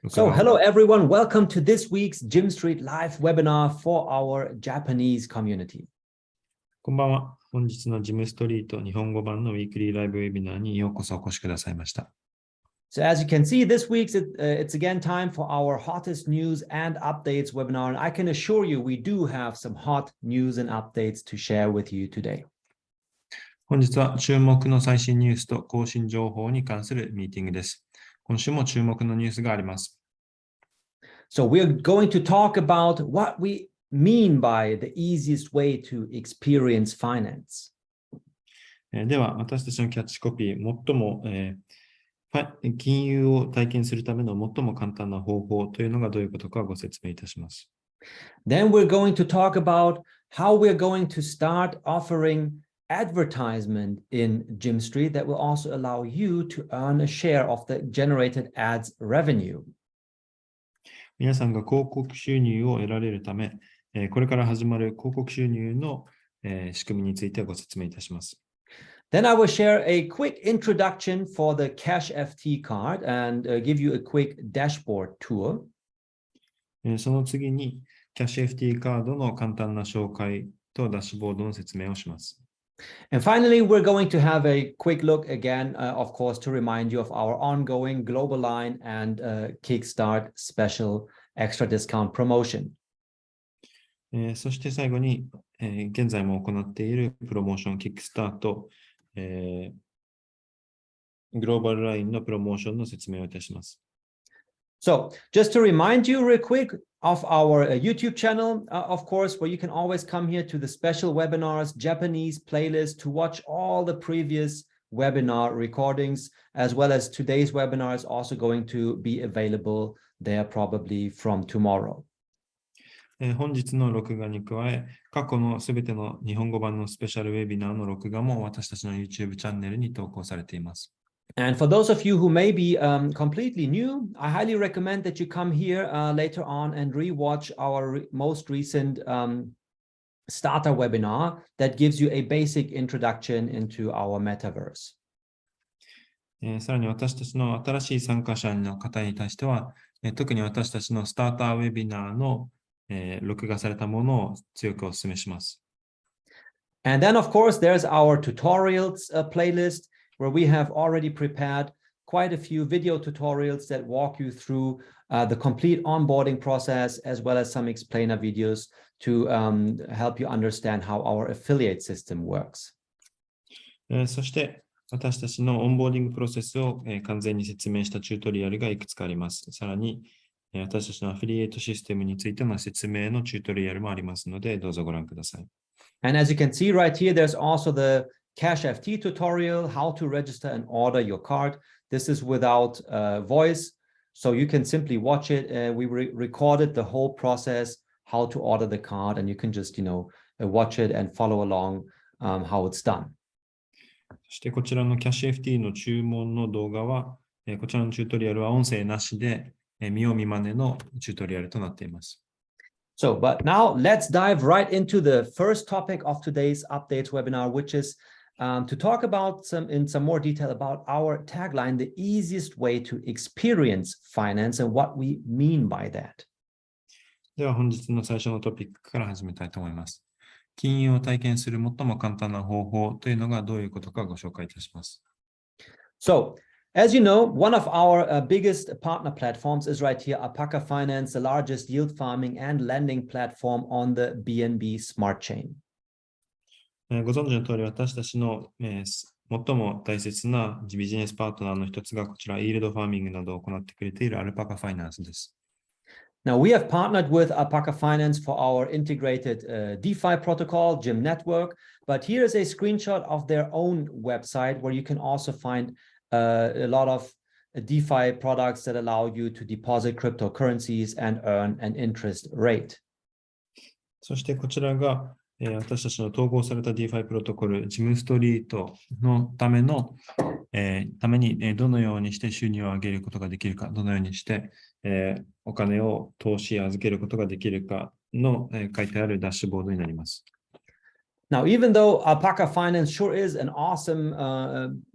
So, hello everyone. Welcome to this week's GYMSTREET live webinar for our Japanese community. こんばんは。本日のジムストリート日本語版のウィークリーライブウェビナーにようこそお越しくださいました。So, as you can see, this week's it's again time for our hottest news and updates webinar. And I can assure you, we do have some hot news and updates to share with you today. 本日は注目の最新ニュースと更新情報に関するミーティングです。今週も注目のニュースがあります。So we're going to talk about what we mean by the easiest way to experience finance. では、私たちのキャッチコピー、最も、金融を体験するための最も簡単な方法というのがどういうことかご説明いたします。Then we're going to talk about how we're going to start offering advertisement in GYMSTREET that will also allow you to earn a share of the generated ads revenue. 皆さんが広告収入を得られるため、これから始まる広告収入の仕組みについてご説明いたします。Then I will share a quick introduction for the CashFT card and give you a quick dashboard tour. その次に CashFT カードの簡単な紹介とダッシュボードの説明をします。And finally, we're going to have a quick look again, of course, to remind you of our ongoing global line and Kickstart special extra discount promotion. そして最後に、現在も行っているプロモーション、キックスタート、グローバルラインのプロモーションの説明をいたします。So, just to remind you real quick of our YouTube channel, of course, where you can always come here to the special webinars, Japanese playlist to watch all the previous webinar recordings, as well as today's webinar is also going to be available there probably from tomorrow. 本日の録画に加え、過去のすべての日本語版のスペシャルウェビナーの録画も私たちの YouTube チャンネルに投稿されています。And for those of you who may be completely new, I highly recommend that you come here later on and rewatch our most recent starter webinar that gives you a basic introduction into our metaverse. さらに私たちの新しい参加者の方に対しては、特に私たちのスターターウェビナーの録画されたものを強くお勧めします。And then, of course, there's our tutorials playlist, where we have already prepared quite a few video tutorials that walk you through the complete onboarding process, as well as some explainer videos to help you understand how our affiliate system works. そして私たちのオンボーディングプロセスを完全に説明したチュートリアルがいくつかあります。さらに私たちのアフィリエイトシステムについての説明のチュートリアルもありますので、どうぞご覧ください。And as you can see right here, there's also the CashFT tutorial, how to register and order your card. This is without voice, so you can simply watch it. We recorded the whole process, how to order the card, and you can just, watch it and follow along how it's done. そしてこちらの CashFT の注文の動画は、こちらのチュートリアルは音声なしで、見よう見まねのチュートリアルとなっています。So, but now let's dive right into the first topic of today's updates webinar, which is to talk about in some more detail about our tagline, the easiest way to experience finance and what we mean by that. では本日の最初のトピックから始めたいと思います。金融を体験する最も簡単な方法というのがどういうことかご紹介いたします。So, as you know, one of our biggest partner platforms is right here, Alpaca Finance, the largest yield farming and lending platform on the BNB Smart Chain. ご存知の通り、私たちの最も大切なビジネスパートナーの一つがこちら、イールドファーミングなどを行ってくれているアルパカファイナンスです。Now, we have partnered with Alpaca Finance for our integrated DeFi protocol, GYM Network, but here is a screenshot of their own website where you can also find a lot of DeFi products that allow you to deposit cryptocurrencies and earn an interest rate. そしてこちらが私たちの統合された DeFi プロトコル、GYMSTREET のためにどのようにして収入を上げることができるか、どのようにしてお金を投資預けることができるかの書いてあるダッシュボードになります。Now, even though Alpaca Finance sure is an awesome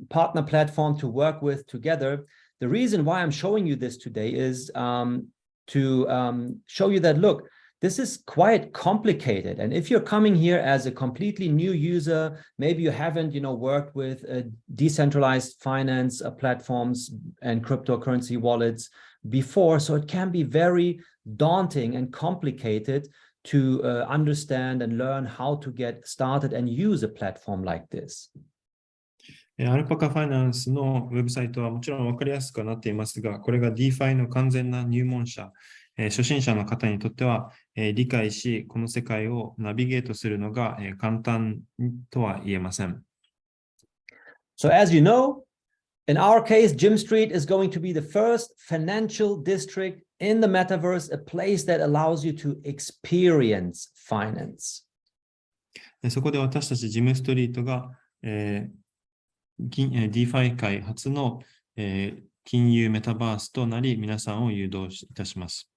partner platform to work with together, the reason why I'm showing you this today is to show you that, look, this is quite complicated. And if you're coming here as a completely new user, maybe you haven't, worked with decentralized finance platforms and cryptocurrency wallets before, so it can be very daunting and complicated to understand and learn how to get started and use a platform like this. アルパカファイナンスのウェブサイトはもちろん分かりやすくはなっていますが、これが DeFi の完全な入門者、初心者の方にとっては、理解し、この世界をナビゲートするのが、簡単とは言えません。So as you know, in our case, GYMSTREET is going to be the first financial district in the metaverse, a place that allows you to experience finance. そこで私たちジムストリートが、DeFi 界初の、金融メタバースとなり、皆さんを誘導いたします。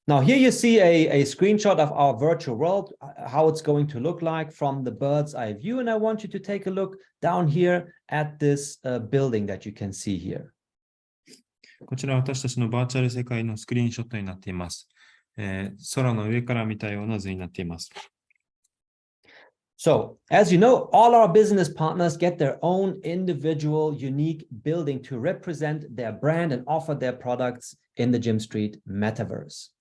Now, here you see a screenshot of our virtual world, how it's going to look like from the bird's eye view. And I want you to take a look down here at this building that you can see here. こちらは私たちのバーチャル世界のスクリーンショットになっています。空の上から見たような図になっています。So, as you know, all our business partners get their own individual, unique building to represent their brand and offer their products in the GYMSTREET Metaverse.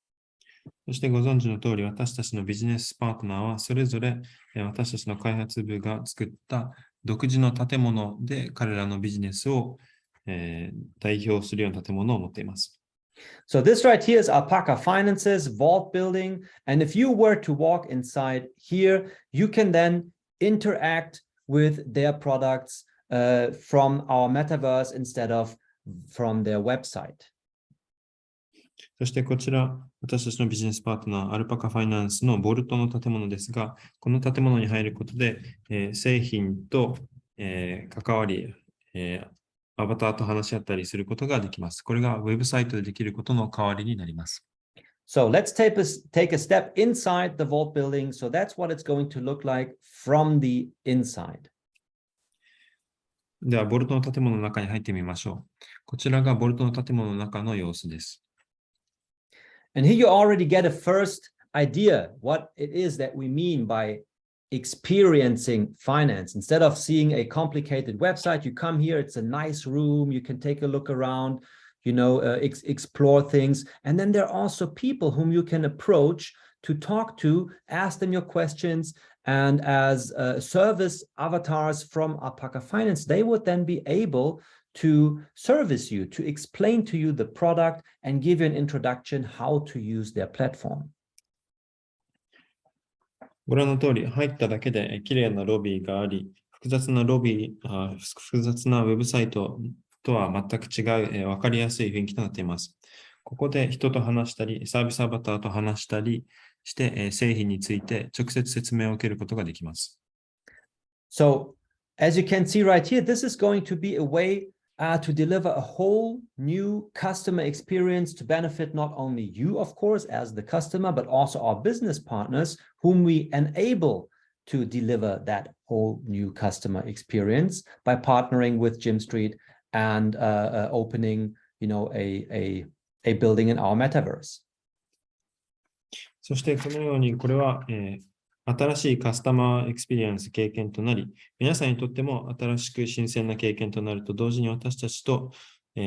そしてご存知の通り、私たちのビジネスパートナーはそれぞれ私たちの開発部が作った独自の建物で彼らのビジネスを代表するような建物を持っています。So this right here is Alpaca Finance's vault building. And if you were to walk inside here, you can then interact with their products from our metaverse instead of from their website. そしてこちら、私たちのビジネスパートナー、アルパカファイナンスのボルトの建物ですが、この建物に入ることで、製品と、関わり、アバターと話し合ったりすることができます。これがウェブサイトでできることの代わりになります。So let's take a step inside the vault building. So that's what it's going to look like from the inside. では、ボルトの建物の中に入ってみましょう。こちらがボルトの建物の中の様子です。And here you already get a first idea what it is that we mean by experiencing finance. Instead of seeing a complicated website, you come here, it's a nice room, you can take a look around, explore things. And then there are also people whom you can approach to talk to, ask them your questions. And as service avatars from Alpaca Finance, they would then be able to service you, to explain to you the product and give you an introduction how to use their platform. ご覧の通り、入っただけで綺麗なロビーがあり、複雑なウェブサイトとは全く違う、分かりやすい雰囲気となっています。ここで人と話したり、サービスアバターと話したりして、製品について直接説明を受けることができます。So, as you can see right here, this is going to be a way to deliver a whole new customer experience to benefit not only you, of course, as the customer, but also our business partners whom we enable to deliver that whole new customer experience by partnering with GYMSTREET and opening, a building in our metaverse. そしてこのようにこれは、新しいカスタマーエクスペリエンス経験となり、皆さんにとっても新しく新鮮な経験となると同時に私たちと、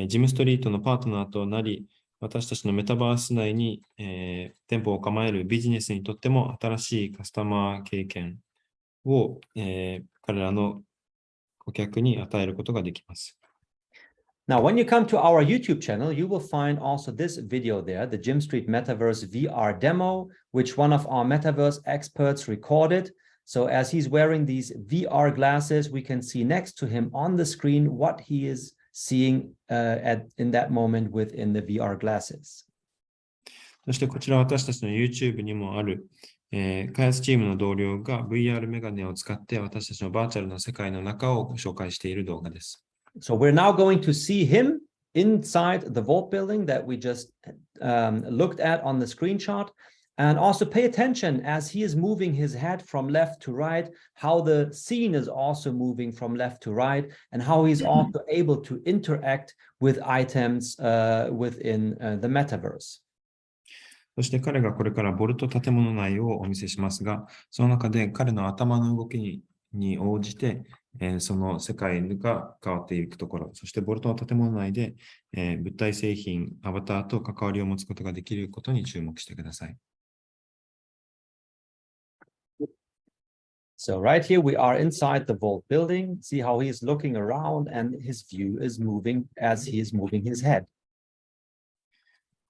ジムストリートのパートナーとなり、私たちのメタバース内に、店舗を構えるビジネスにとっても新しいカスタマー経験を、彼らの顧客に与えることができます。Now, when you come to our YouTube channel, you will find also this video there, the GYMSTREET Metaverse VR demo, which one of our Metaverse experts recorded. So as he's wearing these VR glasses, we can see next to him on the screen what he is seeing in that moment within the VR glasses. そしてこちら私たちの YouTube にもある、開発チームの同僚が VR メガネを使って私たちのバーチャルの世界の中を紹介している動画です。So we're now going to see him inside the vault building that we just looked at on the screenshot. And also pay attention as he is moving his head from left to right, how the scene is also moving from left to right, and how he's also able to interact with items within the metaverse. そして彼がこれからボルト建物内をお見せしますが、その中で彼の頭の動きに応じて、その世界が変わっていくところ、そしてボルトの建物内で、物体製品、アバターと関わりを持つことができることに注目してください。So right here we are inside the vault building. See how he's looking around and his view is moving as he is moving his head. こ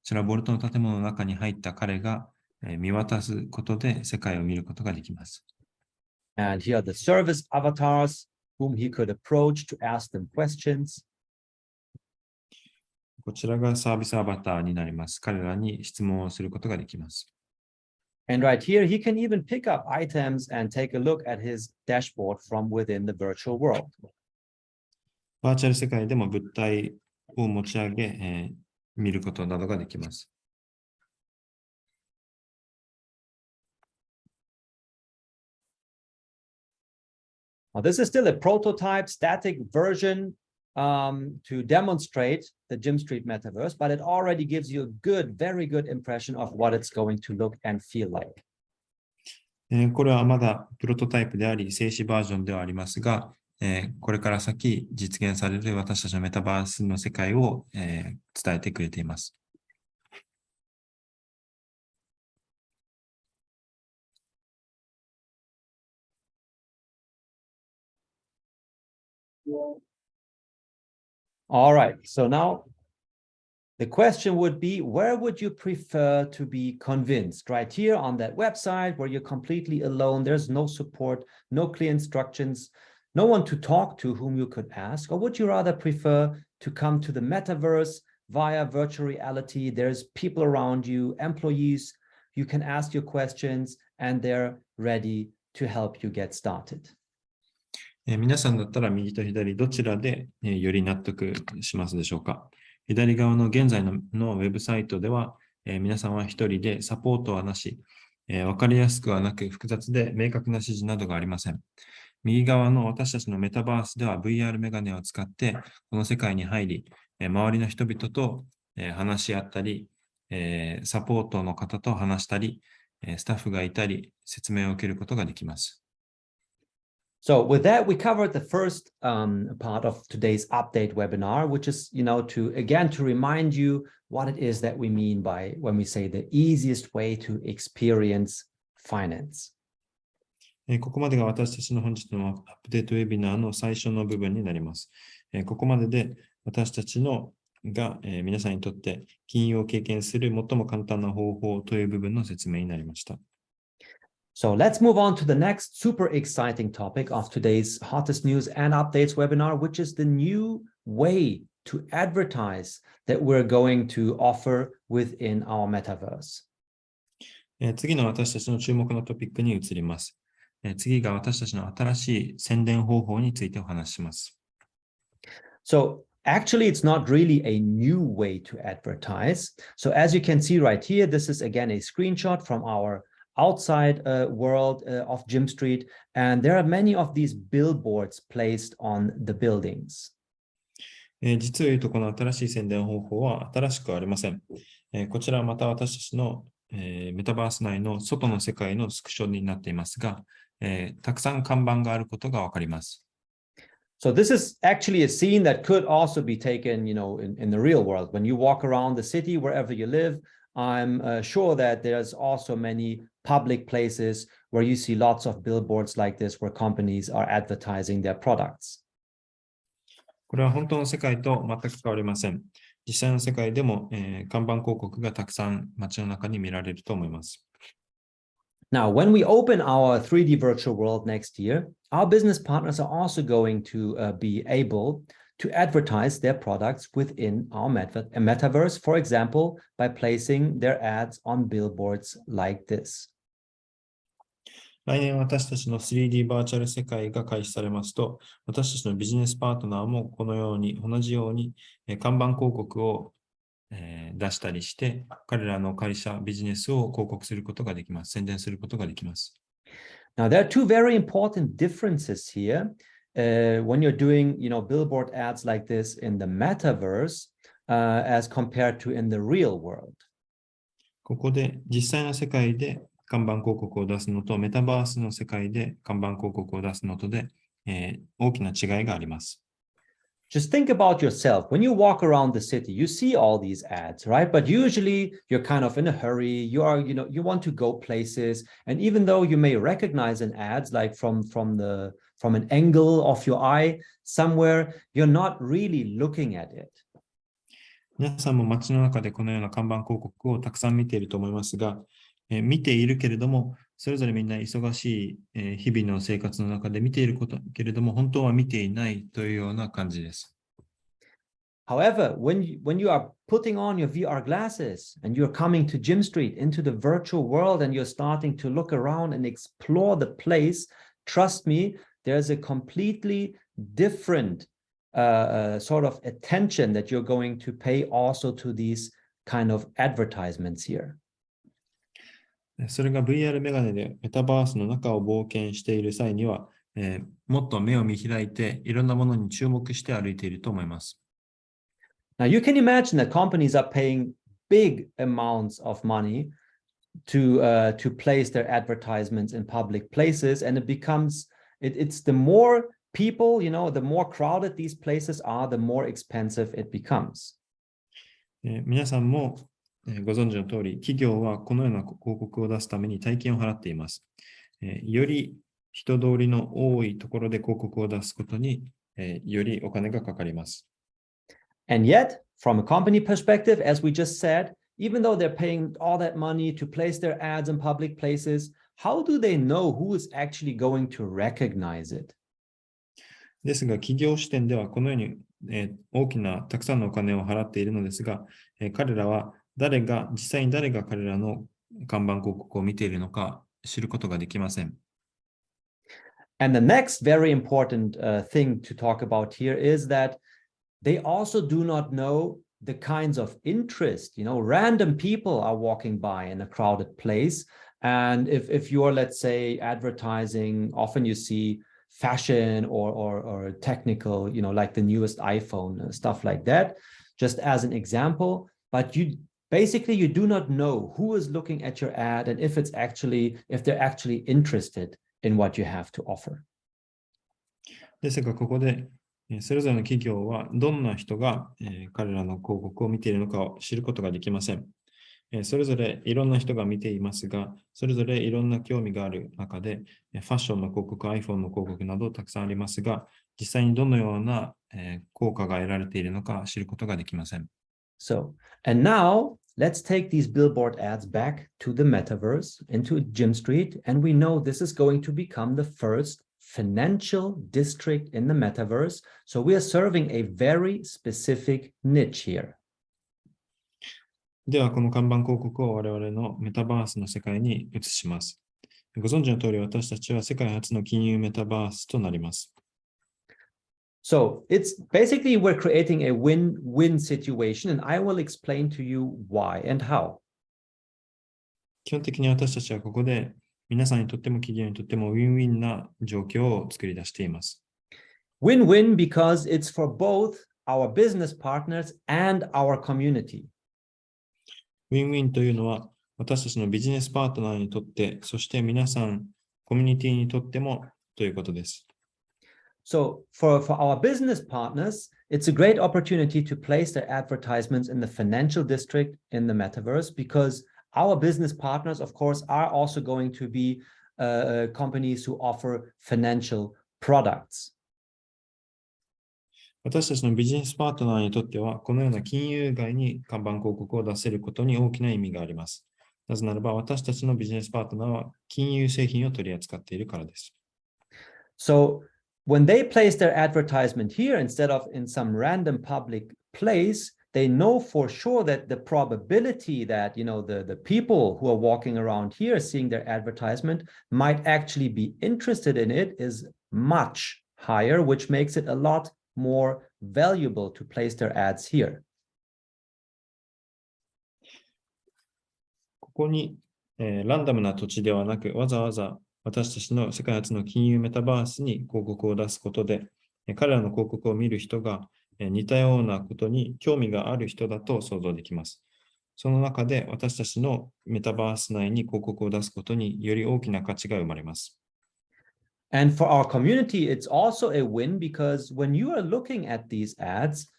ちらボルトの建物の中に入った彼が見渡すことで世界を見ることができます。And here are the service avatars whom he could approach to ask them questions. こちらがサービスアバターになります。彼らに質問をすることができます。And right here, he can even pick up items and take a look at his dashboard from within the virtual world. バーチャル世界でも物体を持ち上げ、見ることなどができます。Now, this is still a prototype static version to demonstrate the GYMSTREET metaverse, but it already gives you a good, very good impression of what it's going to look and feel like. これはまだプロトタイプであり、静止バージョンではありますが、これから先実現される私たちのメタバースの世界を、伝えてくれています。All right, so now the question would be, where would you prefer to be convinced? Right here on that website where you're completely alone, there's no support, no clear instructions, no one to talk to whom you could ask, or would you rather prefer to come to the metaverse via virtual reality? There's people around you, employees, you can ask your questions and they're ready to help you get started. 皆さんだったら右と左どちらでより納得しますでしょうか。左側の現在のウェブサイトでは皆さんは一人でサポートはなし、わかりやすくはなく複雑で明確な指示などがありません。右側の私たちのメタバースでは VR メガネを使ってこの世界に入り、周りの人々と話し合ったり、サポートの方と話したり、スタッフがいたり説明を受けることができます。So with that, we covered the first part of today's update webinar, which is, to remind you what it is that we mean by when we say the easiest way to experience finance. ここまでが私たちの本日のアップデートウェビナーの最初の部分になります。ここまでで私たちが皆さんにとって金融を経験する最も簡単な方法という部分の説明になりました。So let's move on to the next super exciting topic of today's hottest news and updates webinar, which is the new way to advertise that we're going to offer within our metaverse. 次の私たちの注目のトピックに移ります。次が私たちの新しい宣伝方法についてお話しします。So actually, it's not really a new way to advertise. So as you can see right here, this is again a screenshot from our outside world of GYMSTREET, and there are many of these billboards placed on the buildings. 実を言うとこの新しい宣伝方法は新しくはありません。こちらはまた私たちの、メタバース内の外の世界のスクショになっていますが、たくさん看板があることがわかります。So this is actually a scene that could also be taken, in the real world. When you walk around the city, wherever you live, I'm sure that there's also many public places where you see lots of billboards like this where companies are advertising their products. これは本当の世界と全く変わりません。実際の世界でも、看板広告がたくさん街の中に見られると思います。Now, when we open our 3D virtual world next year, our business partners are also going to be able to advertise their products within our metaverse, for example, by placing their ads on billboards like this. 来年私たちの 3D バーチャル世界が開始されますと、私たちのビジネスパートナーもこのように、同じように看板広告を出したりして、彼らの会社、ビジネスを広告することができます。宣伝することができます。Now, there are two very important differences here when you're doing, billboard ads like this in the metaverse as compared to in the real world. ここで実際の世界で看板広告を出すのと、メタバースの世界で看板広告を出すのとで、大きな違いがあります。Just think about yourself. When you walk around the city, you see all these ads, right? But usually you're kind of in a hurry. You want to go places. And even though you may recognize an ad like from an angle of your eye somewhere, you're not really looking at it. 皆さんも街の中でこのような看板広告をたくさん見ていると思いますが、見ているけれども、それぞれみんな忙しい日々の生活の中で見ていることけれども、本当は見ていないというような感じです。However, when you are putting on your VR glasses and you're coming to GYMSTREET into the virtual world and you're starting to look around and explore the place, trust me, there's a completely different sort of attention that you're going to pay also to these kind of advertisements here. それが VR メガネでメタバースの中を冒険している際には、もっと目を見開いていろんなものに注目して歩いていると思います。Now you can imagine that companies are paying big amounts of money to place their advertisements in public places, and it's the more people, the more crowded these places are, the more expensive it becomes. 皆さんもご存知の通り、企業はこのような広告を出すために大金を払っています。より人通りの多いところで広告を出すことに、よりお金がかかります。And yet, from a company perspective, as we just said, even though they're paying all that money to place their ads in public places, how do they know who is actually going to recognize it? ですが、企業視点ではこのように、大きなたくさんのお金を払っているのですが、彼らは実際に誰が彼らの看板広告を見ているのか知ることができません。And the next very important thing to talk about here is that they also do not know the kinds of interest. Random people are walking by in a crowded place. And if you're, let's say, advertising, often you see fashion or technical, like the newest iPhone, stuff like that, just as an example. But you do not know who is looking at your ad and if they're actually interested in what you have to offer. ですが、ここでそれぞれの企業はどんな人が彼らの広告を見ているのかを知ることができません。それぞれいろんな人が見ていますが、それぞれいろんな興味がある中で、ファッションの広告、iPhone の広告などたくさんありますが、実際にどのような効果が得られているのか知ることができません。So, and now let's take these billboard ads back to the metaverse, into GYMSTREET, and we know this is going to become the first financial district in the metaverse. So we are serving a very specific niche here. では、この看板広告を我々のメタバースの世界に移します。ご存知の通り、私たちは世界初の金融メタバースとなります。So it's basically we're creating a win-win situation, and I will explain to you why and how. 基本的に私たちはここで皆さんにとっても企業にとってもウィンウィンな状況を作り出しています。Win-win because it's for both our business partners and our community. ウィンウィンというのは私たちのビジネスパートナーにとって、そして皆さん、コミュニティにとってもということです。So for our business partners, it's a great opportunity to place their advertisements in the financial district in the metaverse because our business partners, of course, are also going to be companies who offer financial products. 私たちのビジネスパートナーにとっては、このような金融外に看板広告を出せることに大きな意味があります。なぜならば、私たちのビジネスパートナーは金融製品を取り扱っているからです。So when they place their advertisement here instead of in some random public place, they know for sure that the probability that, the people who are walking around here seeing their advertisement might actually be interested in it is much higher, which makes it a lot more valuable to place their ads here. こに、ランダムな土地ではなく、わざわざ私たちの世界初の金融メタバースに広告を出すことで、彼らの広告を見る人が似たようなことに興味がある人だと想像できます。その中で私たちのメタバース内に広告を出すことにより大きな価値が生まれます。And for our community, it's also a win because when you are looking at these ads,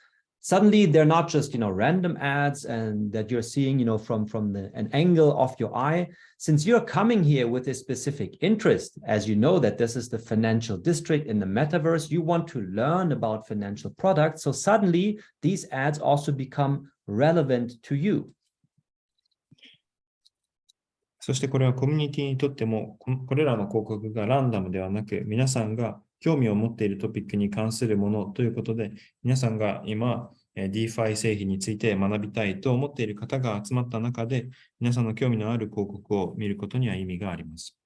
suddenly they're not just, random ads and that you're seeing, from an angle of your eye. Since you're coming here with a specific interest, as you know that this is the financial district in the metaverse, you want to learn about financial products. So suddenly these ads also become relevant to you. そしてこれはコミュニティにとっても、これらの広告がランダムではなく、皆さんが興味を持っているトピックに関するものということで、皆さんが今、DeFi 製品について学びたいと思っている方が集まった中で、皆さんの興味のある広告を見ることには意味があります。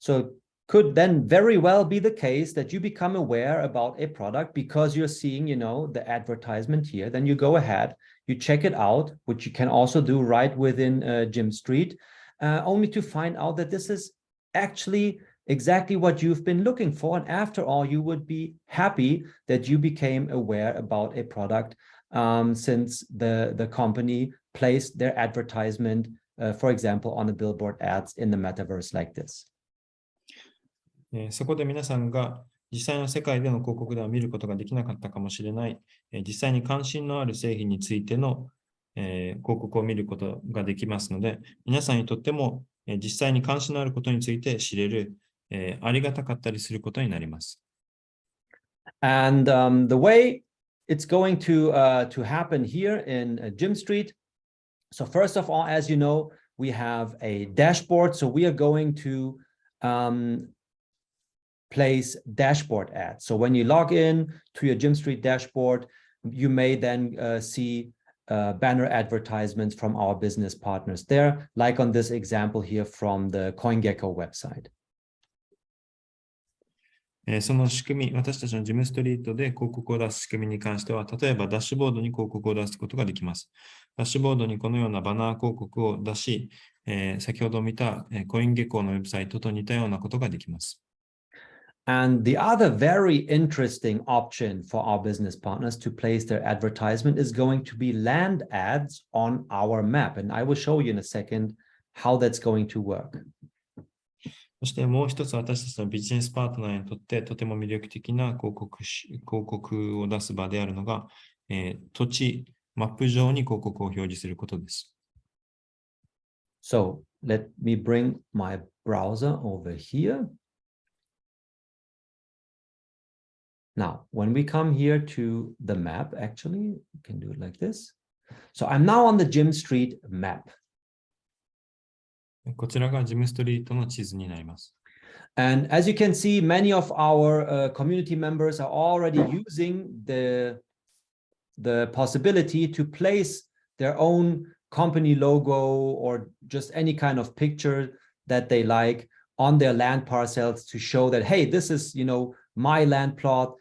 So could then very well be the case that you become aware about a product because you're seeing, the advertisement here. Then you go ahead, you check it out, which you can also do right within GYMSTREET, only to find out that this is actually exactly what you've been looking for. And after all, you would be happy that you became aware about a product since the company placed their advertisement, for example, on the billboard ads in the metaverse like this. そこで皆さんが実際の世界での広告では見ることができなかったかもしれない、実際に関心のある製品についての広告を見ることができますので、皆さんにとっても実際に関心のあることについて知れる、ありがたかったりすることになります。And the way it's going to happen here in GYMSTREET. So first of all, as you know, we have a dashboard. So we are going to place dashboard ads. So when you log in to your GYMSTREET dashboard, you may then see banner advertisements from our business partners there, like on this example here from the CoinGecko website. その仕組み、私たちのGYMSTREETで広告を出す仕組みに関しては、例えばダッシュボードに広告を出すことができます。ダッシュボードにこのようなバナー広告を出し、先ほど見たCoinGeckoのウェブサイトと似たようなことができます。And the other very interesting option for our business partners to place their advertisement is going to be land ads on our map. And I will show you in a second how that's going to work. そしてもう一つ私たちのビジネスパートナーにとってとても魅力的な広告を出す場であるのが、土地、マップ上に広告を表示することです。So let me bring my browser over here. Now, when we come here to the map, actually, we can do it like this. So I'm now on the GYMSTREET map. こちらがGYMSTREETの地図になります。And as you can see, many of our community members are already using the possibility to place their own company logo or just any kind of picture that they like on their land parcels to show that, hey, this is, my land plot,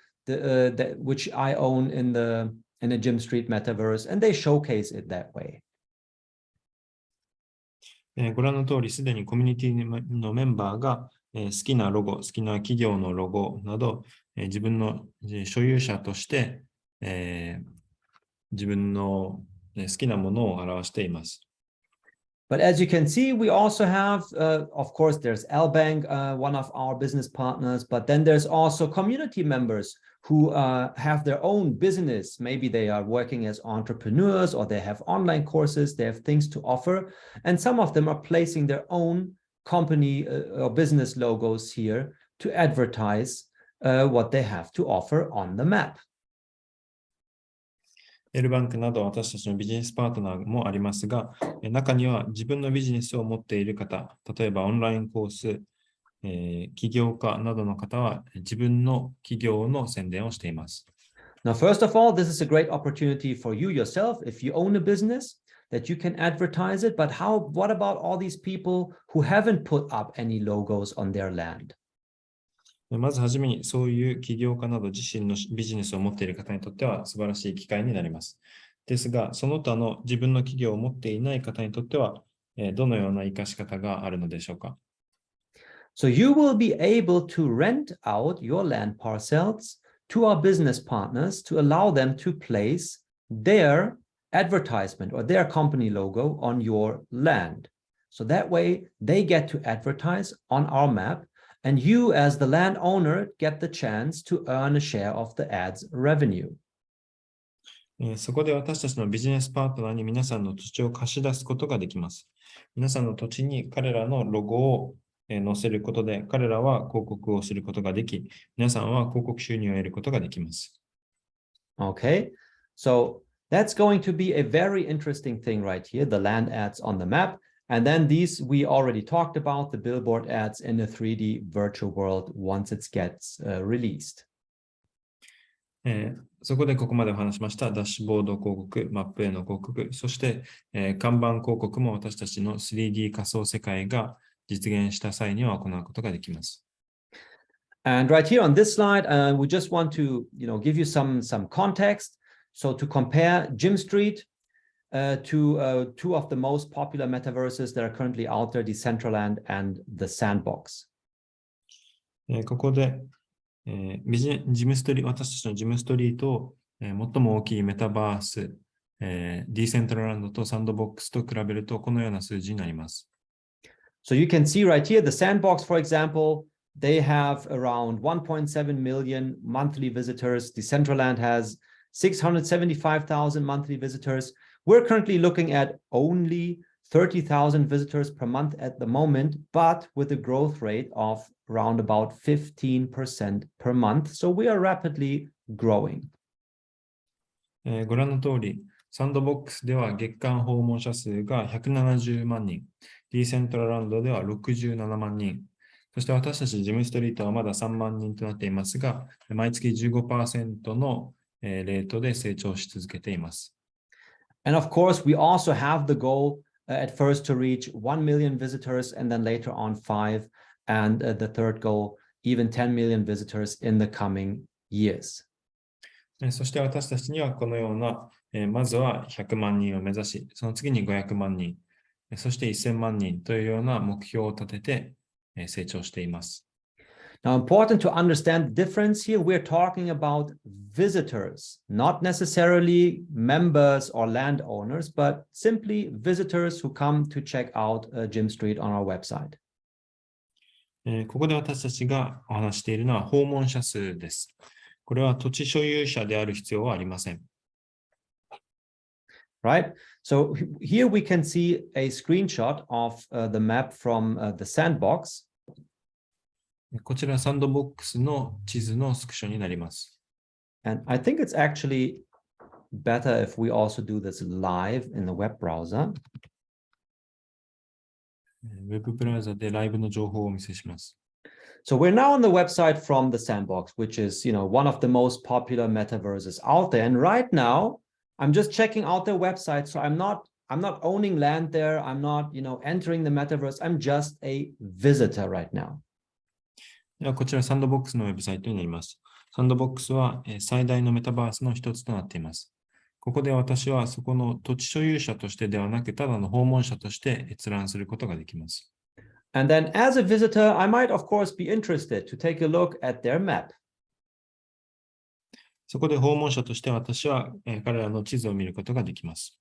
which I own in the GYMSTREET metaverse, and they showcase it that way. ご覧の通り、すでにコミュニティのメンバーが好きなロゴ、好きな企業のロゴなど、自分の所有者として、自分の好きなものを表しています。But as you can see, we also have, of course, there's LBank, one of our business partners, but then there's also community members who have their own business. Maybe they are working as entrepreneurs or they have online courses, they have things to offer. And some of them are placing their own company or business logos here to advertise what they have to offer on the map. エルバンクなど私たちのビジネスパートナーもありますが、中には自分のビジネスを持っている方、例えばオンラインコース、起業家などの方は自分の企業の宣伝をしています。Now, first of all, this is a great opportunity for you yourself if you own a business that you can advertise it. But what about all these people who haven't put up any logos on their land? まずはじめにそういう起業家など自身のビジネスを持っている方にとっては素晴らしい機会になります。ですが、その他の自分の企業を持っていない方にとっては、どのような活かし方があるのでしょうか。So you will be able to rent out your land parcels to our business partners to allow them to place their advertisement or their company logo on your land. So that way they get to advertise on our map, and you as the landowner get the chance to earn a share of the ads revenue. そこで私たちのビジネスパートナーに皆さんの土地を貸し出すことができます。皆さんの土地に彼らのロゴを載せることで、彼らは広告をすることができ、皆さんは広告収入を得ることができます。Okay, so that's going to be a very interesting thing right here, the land ads on the map. And then these we already talked about, the billboard ads in a 3D virtual world once it gets released. そこでここまでお話しましたダッシュボード広告、マップへの広告、そして、看板広告も私たちの 3D 仮想世界が実現した際には行うことができます。And right here on this slide, we just want to, give you some context. So to compare GYMSTREET to two of the most popular metaverses that are currently out there, Decentraland and the Sandbox. ここで私たちのジムストリートを、最も大きいメタバース、ディセントラランドとサンドボックスと比べるとこのような数字になります。So you can see right here, the Sandbox, for example, they have around 1.7 million monthly visitors. Decentraland has 675,000 monthly visitors. We're currently looking at only 30,000 visitors per month at the moment, but with a growth rate of around about 15% per month. So we are rapidly growing. ご覧の通り、サンドボックスでは月間訪問者数が170万人、ディセントラランドでは67万人、そして私たちジムストリートはまだ3万人となっていますが、毎月 15% のレートで成長し続けています。And of course, we also have the goal at first to reach 1 million visitors and then later on 5, and the third goal, even 10 million visitors in the coming years. そして私たちにはこのような、まずは100万人を目指し、その次に500万人、そして1000万人というような目標を立てて成長しています。Now, important to understand the difference here, we're talking about visitors, not necessarily members or landowners, but simply visitors who come to check out GYMSTREET on our website. ここで私たちがお話しているのは訪問者数です。これは土地所有者である必要はありません。Right? So here we can see a screenshot of the map from the Sandbox. こちらサンドボックスの地図のスクショになります。And I think it's actually better if we also do this live in the web browser. ウェブブラウザでライブの情報をお見せします。So we're now on the website from the Sandbox, which is, one of the most popular metaverses out there. And right now, I'm just checking out their website. So I'm not owning land there. I'm not, entering the metaverse. I'm just a visitor right now. ではこちらサンドボックスのウェブサイトになります。サンドボックスは最大のメタバースの一つとなっています。ここで私はそこの土地所有者としてではなく、ただの訪問者として閲覧することができます。And then as a visitor, I might, of course, be interested to take a look at their map. そこで訪問者として私は彼らの地図を見ることができます。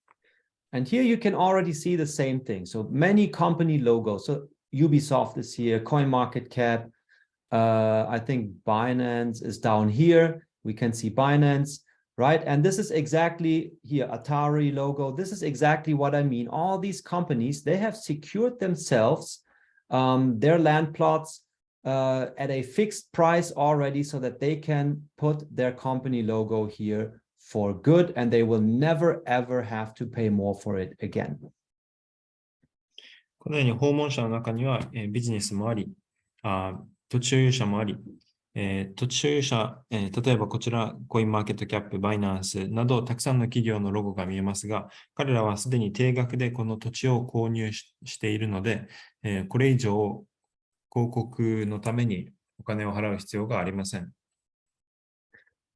And here you can already see the same thing. So many company logos. So Ubisoft is here, CoinMarketCap. I think Binance is down here. We can see Binance, right? And this is exactly here, Atari logo. This is exactly what I mean. All these companies, they have secured themselves their land plots at a fixed price already so that they can put their company logo here for good, and they will never ever have to pay more for it again. このように訪問者の中にはビジネスもあり、土地所有者もあり、土地所有者、例えばこちら、コインマーケットキャップ、バイナンスなど、たくさんの企業のロゴが見えますが、彼らはすでに定額でこの土地を購入しているので、これ以上広告のためにお金を払う必要がありません。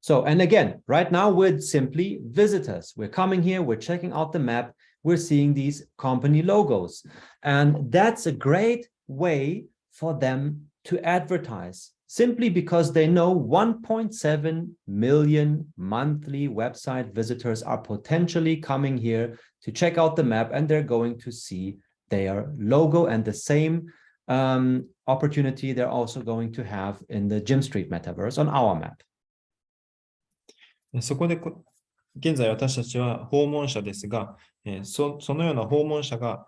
So, and again, right now we're simply visitors. We're coming here, we're checking out the map. we're seeing these company logos. And that's a great way for them to advertise, simply because they know 1.7 million monthly website visitors are potentially coming here to check out the map, and they're going to see their logo, and the same opportunity they're also going to have in the GYMSTREET metaverse on our map. そこで現在私たちは訪問者ですが、そのような訪問者が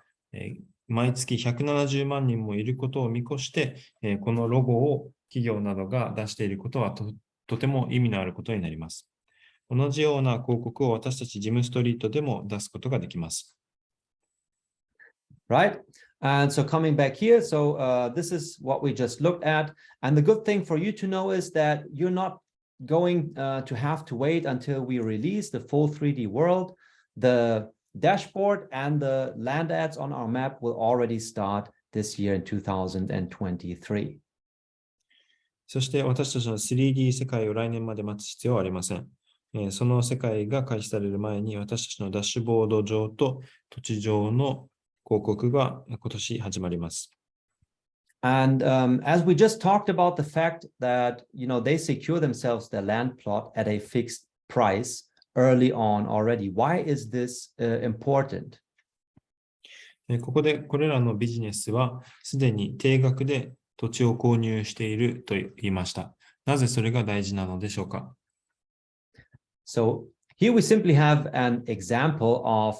毎月170万人もいることを見越して、このロゴを企業などが出していることは とても意味のあることになります。同じような広告を私たちジムストリートでも出すことができます。Right? And so coming back here, so this is what we just looked at. And the good thing for you to know is that you're not going to have to wait until we release the full 3D world. The dashboard and the land ads on our map will already start this year in 2023. そして私たちの 3D 世界を来年まで待つ必要はありません。その世界が開始される前に私たちのダッシュボード上と土地上の広告が今年始まります。And as we just talked about the fact that, they secure themselves their land plot at a fixed price early on already. Why is this important? ここでこれらのビジネスはすでに定額で土地を購入していると言いました。なぜそれが大事なのでしょうか? So here we simply have an example of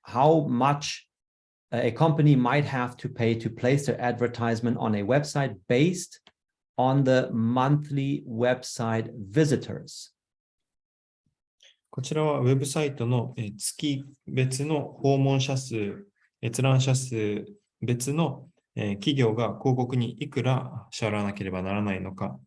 how much a company might have to pay to place their advertisement on a website based on the monthly website visitors. こちらはウェブサイトの月別の訪問者数、閲覧者数別の企業が広告にいくら支払わなければならないのか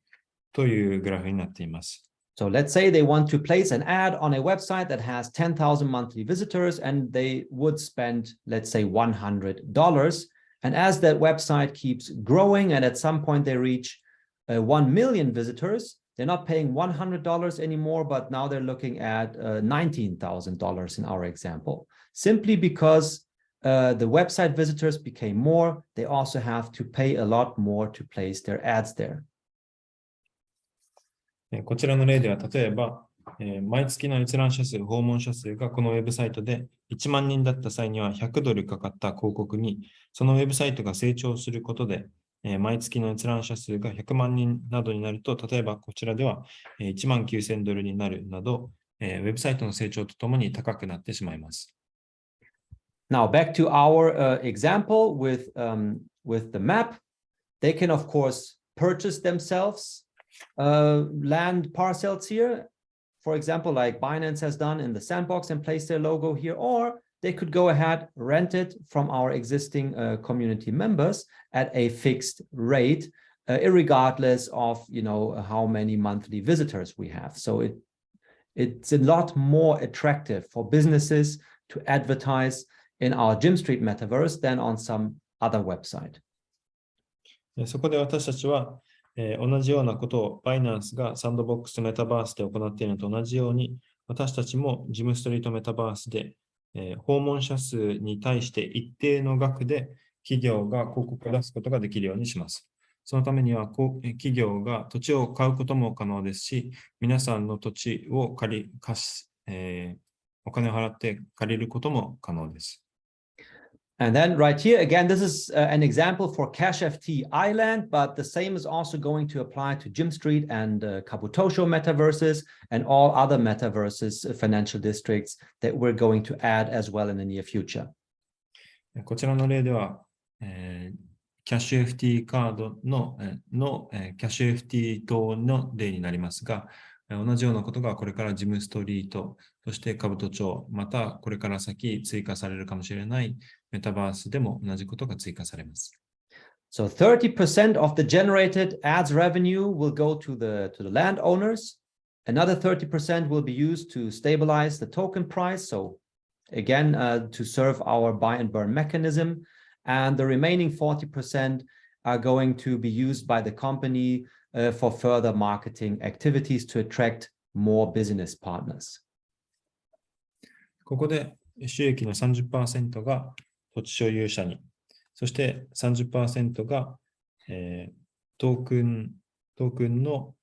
というグラフになっています。So let's say they want to place an ad on a website that has 10,000 monthly visitors, and they would spend, let's say, $100. And as that website keeps growing, and at some point they reach 1 million visitors, they're not paying $100 anymore, but now they're looking at $19,000 in our example. Simply because the website visitors became more, they also have to pay a lot more to place their ads there. こちらの例では、例えば、毎月の閲覧者数、訪問者数がこのウェブサイトで1万人だった際には$100かかった広告に、そのウェブサイトが成長することで、毎月の閲覧者数が100万人などになると、例えばこちらでは$19,000になるなど、ウェブサイトの成長とともに高くなってしまいます。Now back to our example with the map. They can, of course, purchase themselves land parcels here, for example, like Binance has done in the sandbox, and place their logo here, or they could go ahead, rent it from our existing community members at a fixed rate, irregardless of how many monthly visitors we have. So it's a lot more attractive for businesses to advertise in our GYMSTREET metaverse than on some other website. そこで私たちは同じようなことをバイナンスがサンドボックスとメタバースで行っているのと同じように、私たちもジムストリートメタバースで訪問者数に対して一定の額で企業が広告を出すことができるようにします。そのためには企業が土地を買うことも可能ですし、皆さんの土地をお金を払って借りることも可能です。And then right here, again, this is an example for CashFT Island, but the same is also going to apply to GYMSTREET and Kabutosho metaverses and all other metaverses, financial districts that we're going to add as well in the near future. こちらの例では、CashFT カードのCashFT 等の例になりますが、同じようなことがこれからジムストリート、そして兜町、またこれから先追加されるかもしれないメタバースでも同じことが追加されます。So 30% of the generated ads revenue will go to the landowners. Another 30% will be used to stabilize the token price. So again, to serve our buy and burn mechanism. And the remaining 40% are going to be used by the company for further marketing activities to attract more business partners. ここで収益の 30% が土地所有者に、そして 30% が、トークンの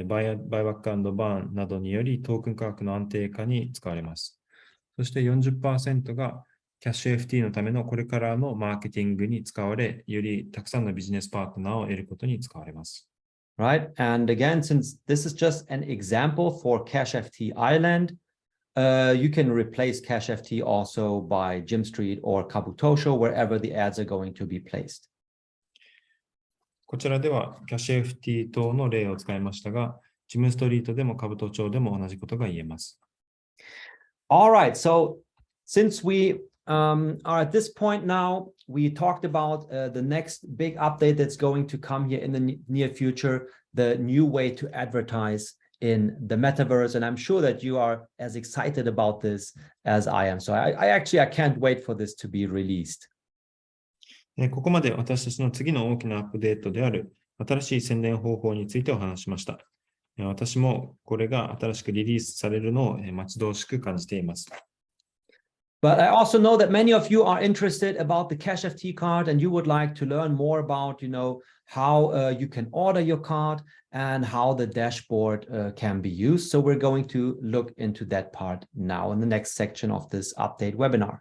バイバック&バーンなどによりトークン価格の安定化に使われます。そして 40% がCashFT のためのこれからのマーケティングに使われ、よりたくさんのビジネスパートナーを得ることに使われます。Right. And again, since this is just an example for CashFT Island, you can replace CashFT also by GYMSTREET or Kabutosho, wherever the ads are going to be placed. こちらでは CashFT 等の例を使いましたが、GYMSTREET でも兜町でも同じことが言えます。All right. So since we are at this point now, we talked about the next big update that's going to come here in the near future, the new way to advertise in the metaverse. And I'm sure that you are as excited about this as I am. So I can't wait for this to be released. ここまで私たちの次の大きなアップデートである新しい宣伝方法についてお話しました。私もこれが新しくリリースされるのを待ち遠しく感じています。But I also know that many of you are interested about the CashFT card and you would like to learn more about, how you can order your card and how the dashboard can be used. So we're going to look into that part now in the next section of this update webinar.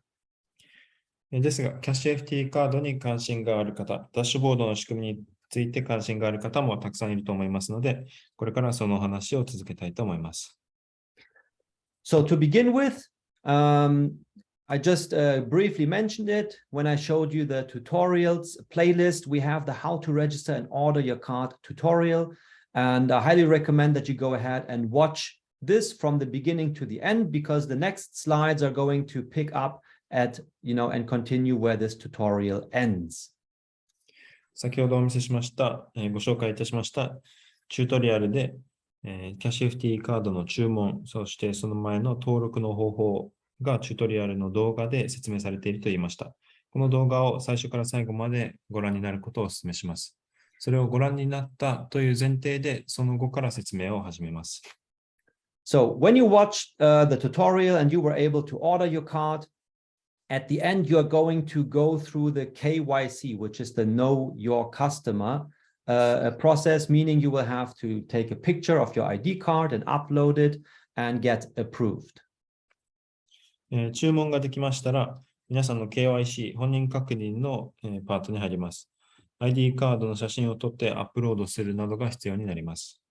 ですが、CashFT カードに関心がある方、ダッシュボードの仕組みについて関心がある方もたくさんいると思いますので、これからその話を続けたいと思います。So to begin with, I just briefly mentioned it when I showed you the tutorials playlist. We have the how to register and order your card tutorial. And I highly recommend that you go ahead and watch this from the beginning to the end, because the next slides are going to pick up at, and continue where this tutorial ends. 先ほどお見せしました、ご紹介いたしましたチュートリアルで、CashFT カードの注文、そしてその前の登録の方法がチュートリアルの動画で説明されていると言いました。この動画を最初から最後までご覧になることをお勧めします。それをご覧になったという前提で、その後から説明を始めます。So when you watched the tutorial and you were able to order your card, at the end, you're going to go through the KYC, which is the Know Your Customer process, meaning you will have to take a picture of your ID card and upload it and get approved. 注文ができましたら、皆さんの KYC、本人確認のパートに入ります。ID カードの写真を撮ってアップロードするなどが必要になります。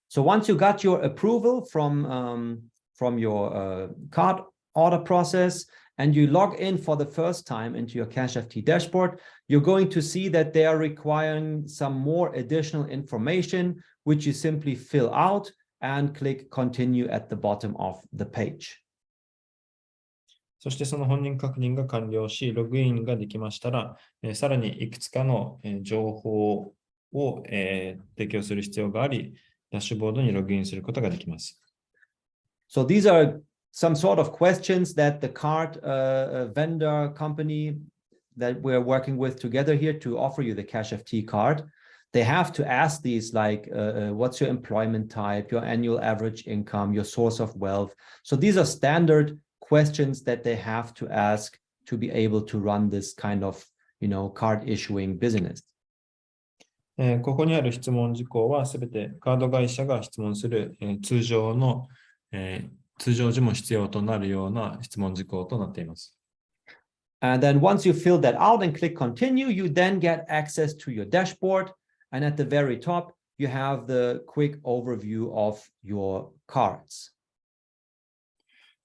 So once you got your approval from your card order process, and you log in for the first time into your CashFT dashboard, you're going to see that they are requiring some more additional information, which you simply fill out and click continue at the bottom of the page. そしてその本人確認が完了し、ログインができましたら、さらにいくつかの情報を提供する必要があり、ダッシュボードにログインすることができます。So these are some sort of questions that the card vendor company that we're working with together here to offer you the CashFT card, they have to ask these like, what's your employment type, your annual average income, your source of wealth. So these are standard questions that they have to ask to be able to run this kind of, card issuing business. ここにある質問事項はすべてカード会社が質問する通常時も必要となるような質問事項となっています。And then once you fill that out and click continue, you then get access to your dashboard. And at the very top, you have the quick overview of your cards.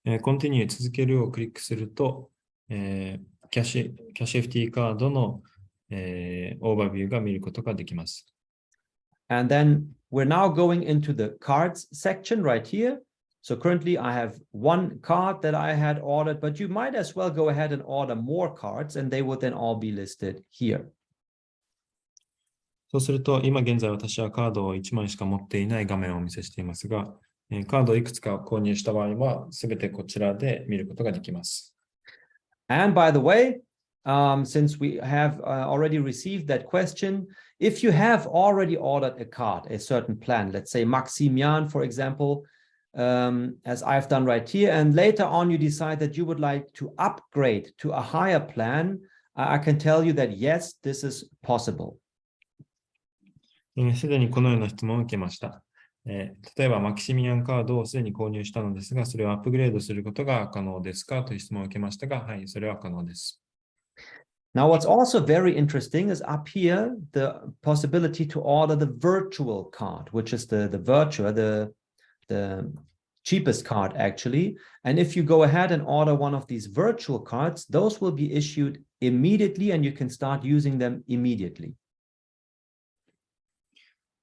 Continue 続けるをクリックすると、CashFT カードの、オーバービューが見ることができます。And then we're now going into the cards section right here. So currently I have one card that I had ordered, but you might as well go ahead and order more cards and they would then all be listed here. そうすると、今現在私はカードを1枚しか持っていない画面をお見せしていますが、カードをいくつか購入した場合は、すべてこちらで見ることができます。And by the way, since we have already received that question, if you have already ordered a card, a certain plan, let's say Maximian, for example, as I've done right here, and later on you decide that you would like to upgrade to a higher plan, I can tell you that yes, this is possible. すでにこのような質問を受けました。例えば、マキシミアンカードをすでに購入したのですが、それをアップグレードすることが可能ですかという質問を受けましたが、はい、それは可能です。Now, what's also very interesting is up here, the possibility to order the virtual card, which is the cheapest card actually. And if you go ahead and order one of these virtual cards, those will be issued immediately and you can start using them immediately.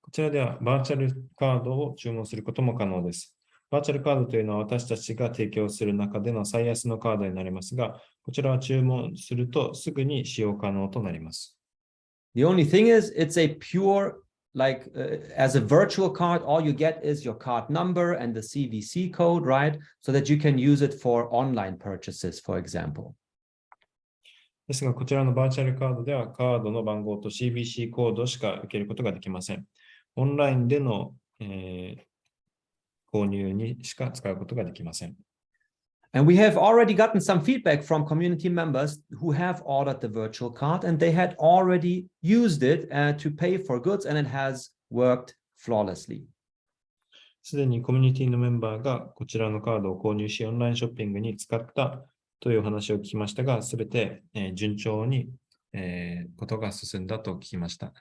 こちらではバーチャルカードを注文することも可能です。バーチャルカードというのは私たちが提供する中での最安のカードになりますが、こちらは注文するとすぐに使用可能となります。The only thing is, it's a pure, like as a virtual card, all you get is your card number and the CVC code, right? So that you can use it for online purchases, for example. ですが、こちらのバーチャルカードではカードの番号と CVC コードしか受けることができません。オンラインでの、購入にしか使うことができません。And we have already gotten some feedback from community members who have ordered the virtual card and they had already used it to pay for goods and it has worked flawlessly. すでにコミュニティのメンバーがこちらのカードを購入し、オンラインショッピングに使ったというお話を聞きましたが、すべて、順調に、ことが進んだと聞きました。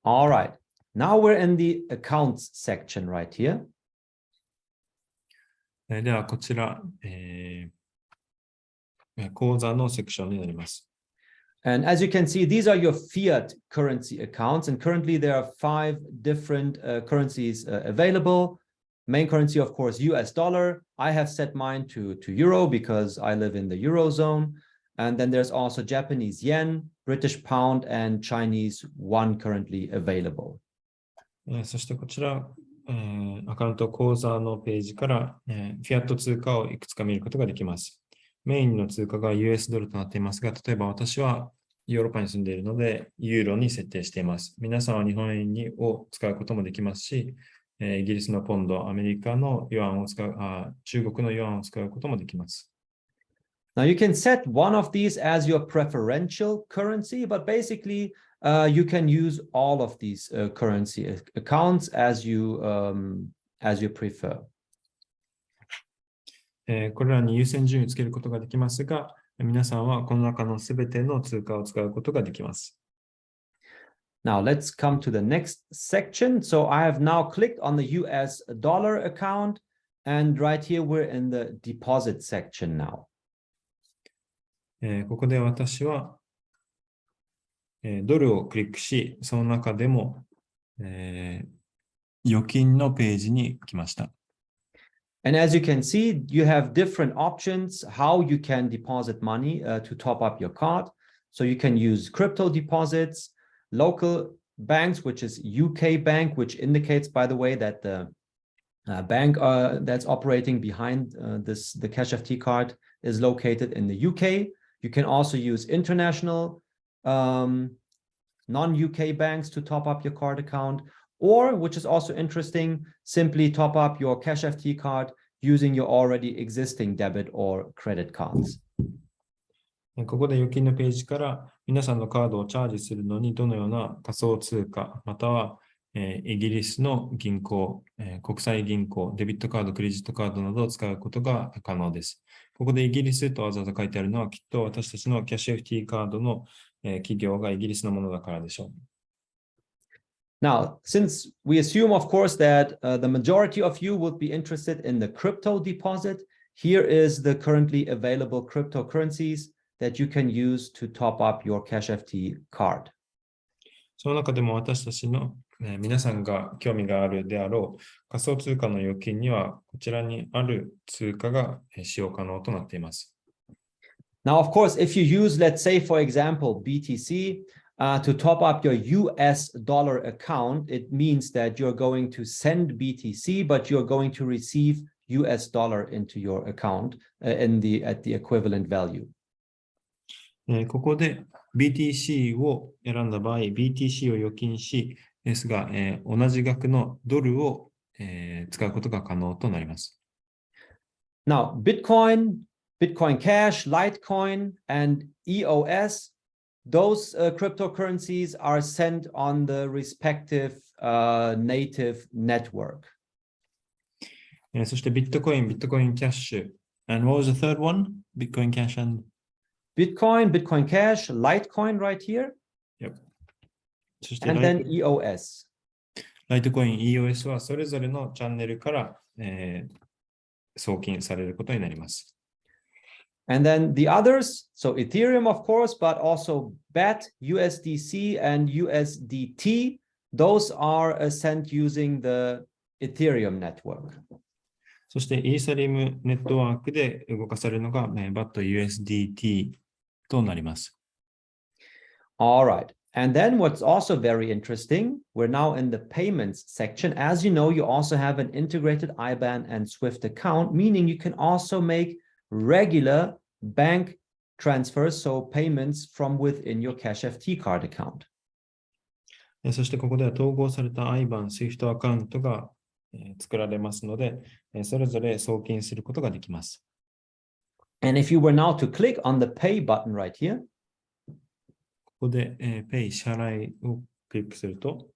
All right. Now we're in the accounts section right here. では、こちら、口座のセクションになります。And as you can see, these are your fiat currency accounts. And currently there are 5 different currencies available. Main currency, of course, US dollar. I have set mine to euro because I live in the Eurozone. And then there's also Japanese yen, British pound, and Chinese yuan currently available. そしてこちら、アカウント口座のページから、フィアット通貨をいくつか見ることができます。メインの通貨が US ドルとなっていますが、例えば私はヨーロッパに住んでいるので、ユーロに設定しています。皆さんは日本円を使うこともできますし、イギリスのポンド、アメリカのユアンを使う、中国のユアンを使うこともできます。Now you can set one of these as your preferential currency, but basically you can use all of these currency accounts as you prefer. これらに優先順位をつけることができますが、皆さんはこの中のすべての通貨を使うことができます。Now let's come to the next section. So I have now clicked on the US dollar account, and right here we're in the deposit section now. ここで私は、ドルをクリックし、その中でも、預金のページに来ました。And as you can see, you have different options how you can deposit money to top up your card. So you can use crypto deposits, local banks, which is UK bank, which indicates, by the way, that the bank that's operating behind the CashFT card is located in the UK. You can also use international non-UK banks to top up your card account, or, which is also interesting, simply top up your CashFT card using your already existing debit or credit cards. ここで預金のページから皆さんのカードをチャージするのにどのような仮想通貨、またはイギリスの銀行、国際銀行、デビットカード、クレジットカードなどを使うことが可能です。ここでイギリスとわざわざ書いてあるのはきっと私たちのCashFTカードの企業がイギリスのものだからでしょう。Now, since we assume, of course, that the majority of you would be interested in the crypto deposit, here is the currently available cryptocurrencies that you can use to top up your CashFT card. その中でも私たちの皆さんが興味があるであろう仮想通貨の預金にはこちらにある通貨が使用可能となっています。Now, of course, if you use, let's say, for example, BTC to top up your US dollar account, it means that you're going to send BTC, but you're going to receive US dollar into your account at the equivalent value. ここで BTC を選んだ場合、BTC を預金し、ですが、同じ額のドルを使うことが可能となります。Now, Bitcoin, Bitcoin Cash, Litecoin, and EOS, those cryptocurrencies are sent on the respective native network. そしてビットコイン、ビットコインキャッシュ。And what was the third one? Bitcoin Cash and Bitcoin, Bitcoin Cash, Litecoin right here. Yep. そして And then EOS. ライトコイン、EOS はそれぞれのチャンネルから、送金されることになります。And then the others, so Ethereum, of course, but also BAT, USDC, and USDT, those are sent using the Ethereum network. そしてイーサリアムネットワークで動かされるのが BAT、USDT となります。All right. And then what's also very interesting, we're now in the payments section. As you know, you also have an integrated IBAN and SWIFT account, meaning you can also make regular bank transfers, so payments from within your CashFT card account. そしてここでは統合された IBAN、SWIFT アカウントが作られますので、それぞれ送金することができます。And if you were now to click on the Pay button right here, ここで、Pay 支払いをクリックすると、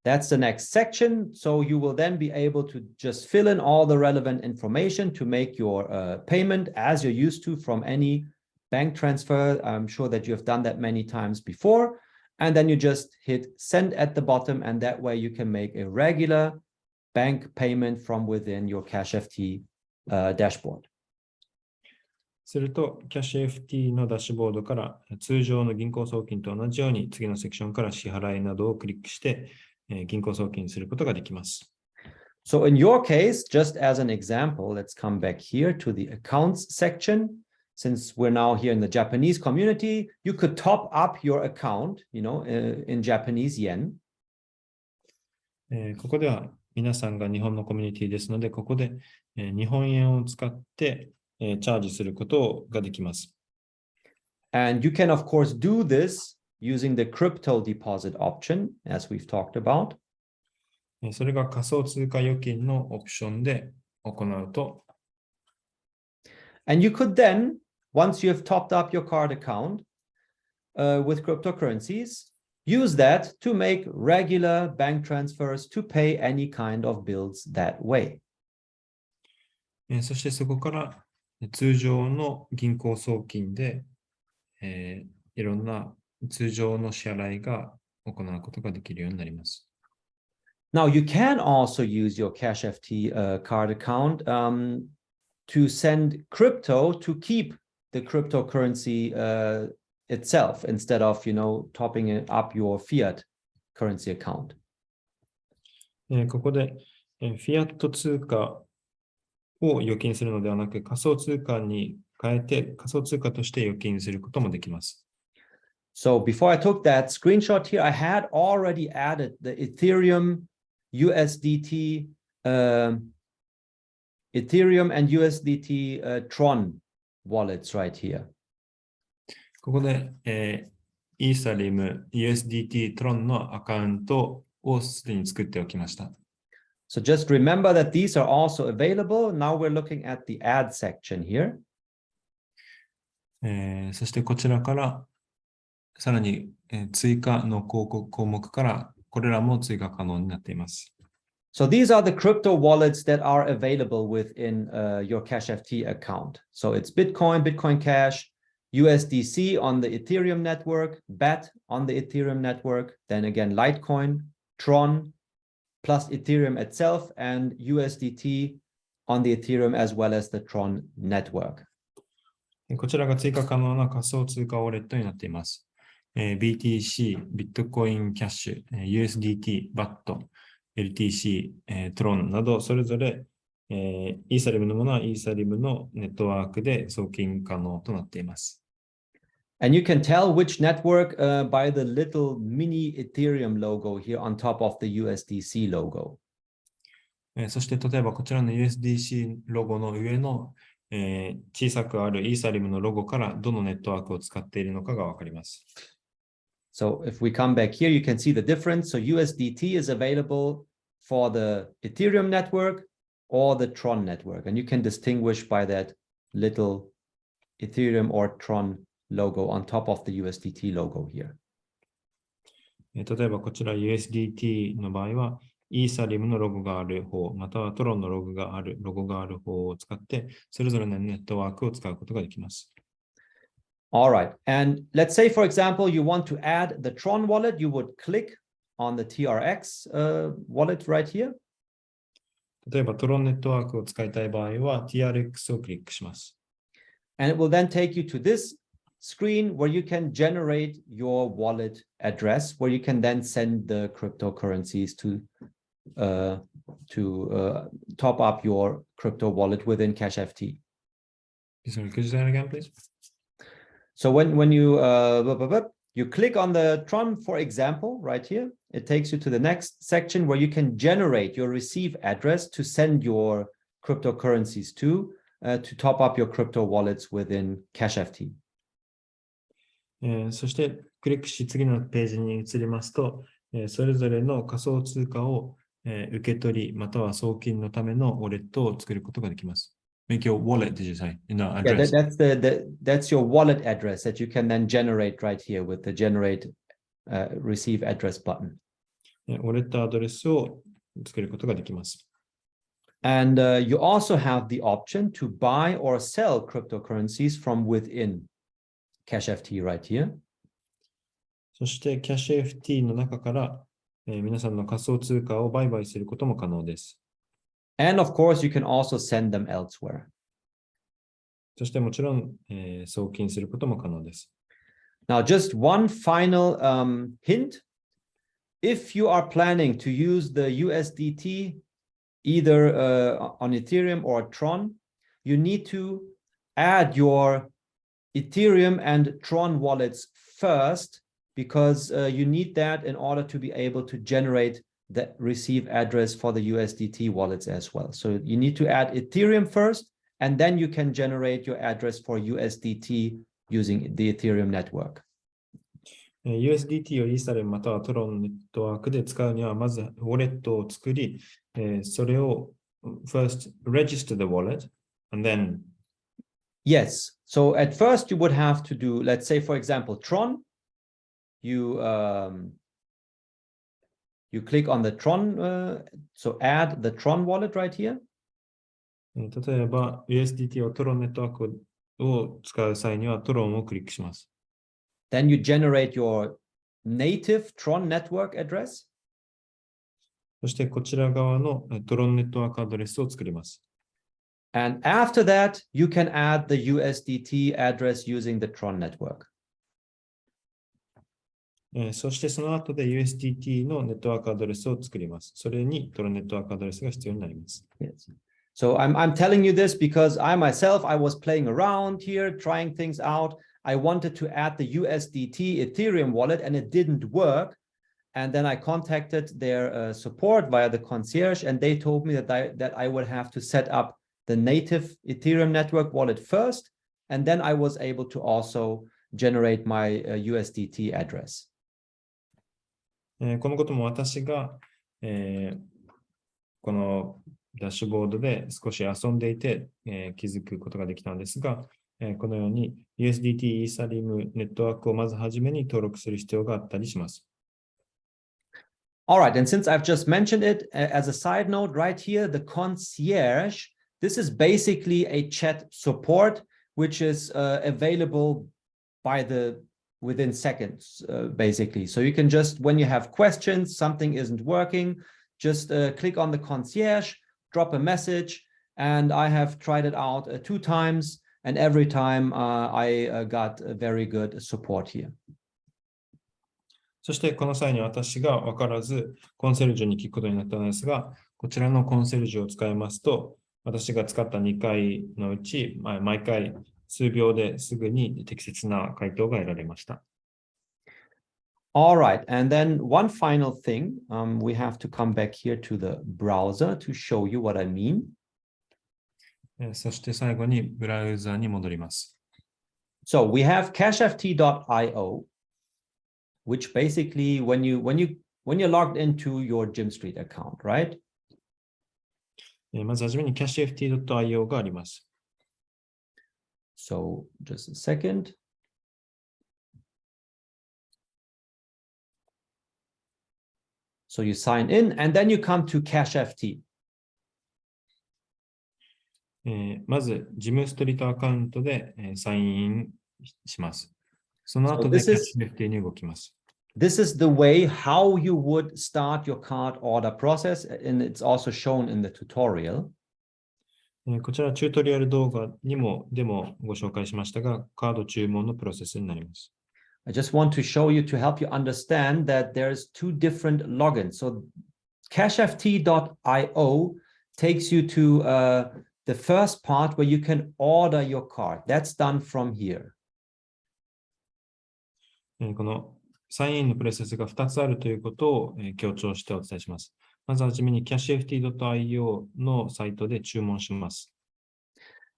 that's the next section. So you will then be able to just fill in all the relevant information to make your payment as you're used to from any bank transfer. I'm sure that you have done that many times before. And then you just hit send at the bottom, and that way you can make a regular bank payment from within your CashFT dashboard. すると、CashFT のダッシュボードから通常の銀行送金と同じように次のセクションから支払いなどをクリックして銀行送金することができます。So in your case, just as an example, let's come back here to the accounts section. Since we're now here in the Japanese community, you could top up your account, in Japanese yen. ここでは皆さんが日本のコミュニティですので、ここで日本円を使ってチャージすることができます。And you can, of course, do this using the crypto deposit option, as we've talked about. それが仮想通貨預金のオプションで行うと。And you could then, once you have topped up your card account with cryptocurrencies, use that to make regular bank transfers to pay any kind of bills that way. そしてそこから通常の銀行送金で、いろんな通常の支払いが行うことができるようになります。Now, you can also use your CashFT card account to send crypto to keep the cryptocurrency itself instead of, topping it up your fiat currency account. ここでフィアット通貨を預金するのではなく、仮想通貨に変えて仮想通貨として預金することもできます。So before I took that screenshot here, I had already added the Ethereum, USDT, Ethereum and USDT Tron wallets right here. ここで、イーサリム、USDT、トロンのアカウントをすでに作っておきました。So just remember that these are also available. Now we're looking at the add section here. そしてこちらからさらに、追加の広告項目からこれらも追加可能になっています。So these are the crypto wallets that are available within your CashFT account. So it's Bitcoin, Bitcoin Cash, USDC on the Ethereum network, BAT on the Ethereum network, then again Litecoin, Tron, plus Ethereum itself, and USDT on the Ethereum as well as the Tron network. こちらが追加可能な仮想通貨ウォレットになっています。BTC、ビットコインキャッシュ、USDT、BAT、LTC、トロンなど、それぞれ、イーサリムのものはイーサリムのネットワークで送金可能となっています。And you can tell which network by the little mini Ethereum logo here on top of the USDC logo. そして例えばこちらの USDC ロゴの上の、小さくあるイーサリムのロゴからどのネットワークを使っているのかがわかります。So if we come back here, you can see the difference. So USDT is available for the Ethereum network or the Tron network. And you can distinguish by that little Ethereum or Tron logo on top of the USDT logo here. 例えばこちら USDT の場合は、イーサリムのロゴがある方、またはトロンのロゴがある方を使って、それぞれのネットワークを使うことができます。All right. And let's say, for example, you want to add the Tron wallet. You would click on the TRX wallet right here. 例えばトロンネットワークを使いたい場合は TRX をクリックします。And it will then take you to this screen where you can generate your wallet address, where you can then send the cryptocurrencies to top up your crypto wallet within CashFT. Sorry, could you say that again, please? So when you click on the Tron, for example, right here, it takes you to the next section where you can generate your receive address to send your cryptocurrencies to top up your crypto wallets within CashFT. そしてクリックし次のページに移りますと、それぞれの仮想通貨を受け取りまたは送金のためのウォレットを作ることができます。Make your wallet, did you say? No, address. Yeah, that's your wallet address that you can then generate right here with the generate receive address button. ウォレットアドレスを作ることができます。And you also have the option to buy or sell cryptocurrencies from within CashFT right here. そして CashFT の中から、皆さんの仮想通貨を売買することも可能です。And of course, you can also send them elsewhere. そしてもちろん、送金することも可能です。Now, just one final hint. If you are planning to use the USDT either on Ethereum or Tron, you need to add your Ethereum and Tron wallets first, because you need that in order to be able to generate the receive address for the USDT wallets as well. So you need to add Ethereum first, and then you can generate your address for USDT using the Ethereum network. USDT をイーサレムまたはトロンネットワークで使うには、まずウォレットを作り、それを first register the wallet, and then Yes. So at first you would have to do, let's say, for example, Tron. You click on the Tron, so add the Tron wallet right here. 例えば USDT をトロンネットワークを使う際にはトロンをクリックします。Then you generate your native Tron network address. そしてこちら側のトロンネットワークアドレスを作ります。And after that, you can add the USDT address using the Tron network. そしてその後で USDT のネットワークアドレスを作ります。それにトロンネットワークアドレスが必要になります。Yes. So I'm telling you this because I was playing around here, trying things out. I wanted to add the USDT Ethereum wallet and it didn't work. And then I contacted their support via the concierge, and they told me that I would have to set up the native Ethereum network wallet first, and then I was able to also generate my USDT address. このことも私が、このダッシュボードで少し遊んでいて、気づくことができたんですが、このように USDT イーサリムネットワークをまずはじめに登録する必要があったりします。All right, and since I've just mentioned it, as a side note right here, the concierge, this is basically a chat support, which is available within seconds, basically. So you can just, when you have questions, something isn't working, just click on the concierge, drop a message, and I have tried it out 2 times, and every time I got a very good support here. そしてこの際に私が分からずコンセルジュに聞くことになったのですが、こちらのコンセルジュを使いますと、私が使った2回のうち、毎回数秒ですぐに適切な回答が得られました。All right, and then one final thing, we have to come back here to the browser to show you what I mean. そして最後にブラウザに戻ります。So we have cashft.io, which basically when you when you're logged into your GYMSTREET account, right? まずはじめに CashFT.io があります。So just a second. So you sign in and then you come to CashFT. まず、GYMSTREET アカウントでサインインします。その後で CashFT に動きます。This is the way how you would start your card order process, and it's also shown in the tutorial. こちらチュートリアル動画でもご紹介しましたが、カード注文のプロセスになります。I just want to show you to help you understand that there's two different logins. So CashFT.io takes you to the first part where you can order your card. That's done from here. このサインインのプロセスが2つあるということを強調してお伝えします。まずはじめに CashFT.io のサイトで注文します。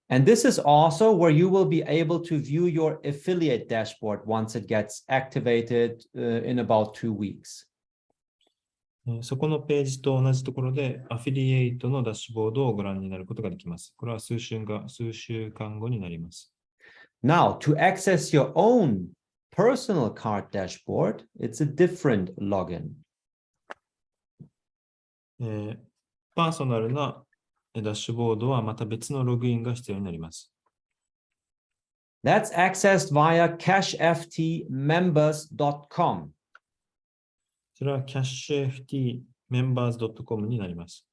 And this is also where you will be able to view your affiliate dashboard once it gets activated in about 2 weeks. そこのページと同じところでアフィリエイトのダッシュボードをご覧になることができます。これは数週間後になります。Now, to access your own personal card dashboard, it's a different login. パーソナルなダッシュボードはまた別のログインが必要になります。That's accessed via CashFTmembers.com. それは CashFTmembers.com になります。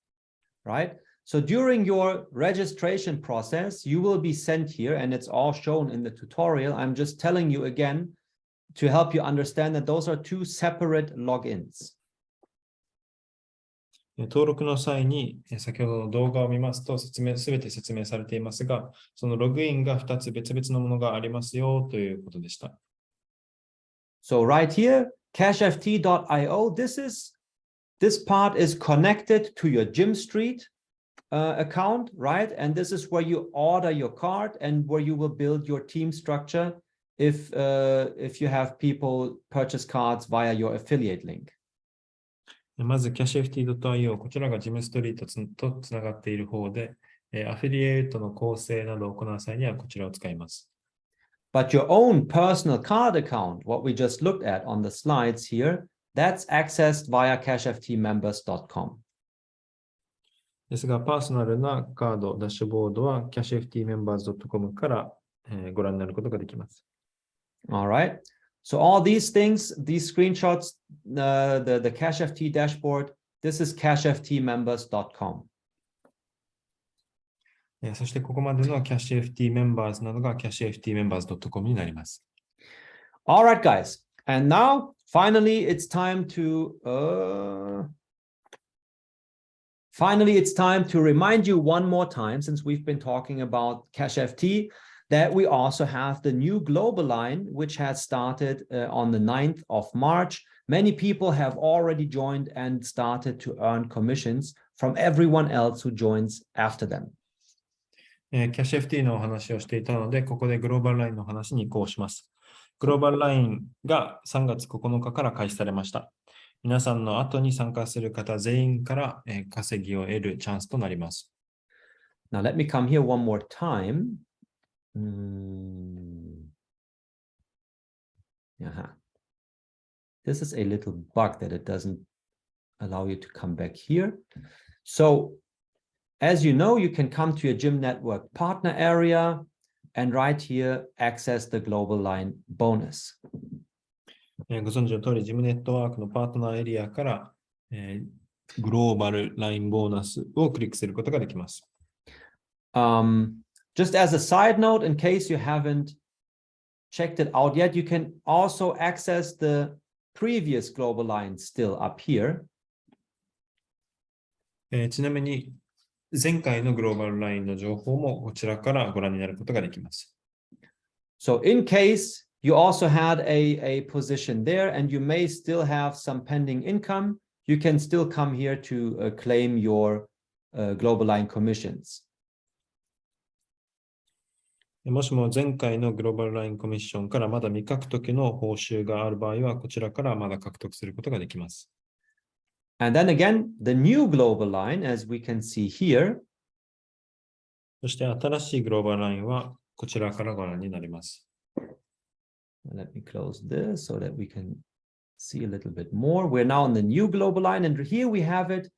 Right? So during your registration process, you will be sent here, and it's all shown in the tutorial. I'm just telling you again to help you understand that those are two separate logins. 登録の際に先ほどの動画を見ますとすべて説明されていますが、そのログインが2つ別々のものがありますよということでした。So right here, CashFT.io, this part is connected to your GYMSTREET account, right? And this is where you order your card and where you will build your team structure if you have people purchase cards via your affiliate link. まず CashFT.io、こちらがGYMSTREETとつながっている方で、アフィリエイトの構成などを行う際にはこちらを使います。But your own personal card account, what we just looked at on the slides here, that's accessed via CashFTmembers.com. ですが、パーソナルなカード、ダッシュボードは CashFTmembers.com からご覧になることができます。All right. So all these things, these screenshots, the CashFT dashboard, this is CashFTmembers.com. そしてここまでの CashFT Members などが CashFTmembers.com になります。All right, guys. And now, finally, it's time to remind you one more time, since we've been talking about CashFT, that we also have the new global line, which has started on the 9th of March. Many people have already joined and started to earn commissions from everyone else who joins after them. CashFT のお話をしていたので、ここでグローバルラインの話に移行します。グローバルラインが3月9日から開始されました。皆さんの後に参加する方全員から稼ぎを得るチャンスとなります。Now, let me come here one more time. This is a little bug that it doesn't allow you to come back here. So, as you know, you can come to your Gym Network partner area and right here access the global line bonus. ご存知の通り、ジムネットワークのパートナーエリアから、グローバルラインボーナスをクリックすることができます。Just as a side note, in case you haven't checked it out yet, you can also access the previous global line still up here. ちなみに、前回のグローバルラインの情報もこちらからご覧になることができます。So in case you also had a position there and you may still have some pending income, you can still come here to claim your global line commissions. もしも前回のグローバルラインコミッションからまだ未獲得の報酬がある場合は、こちらからまだ獲得することができます。And then again, the new global line, as we can see here, そして新しいグローバルラインはこちらからご覧になります。let me close this so that we can see a little bit more. We're now on the new global line, and here we have it.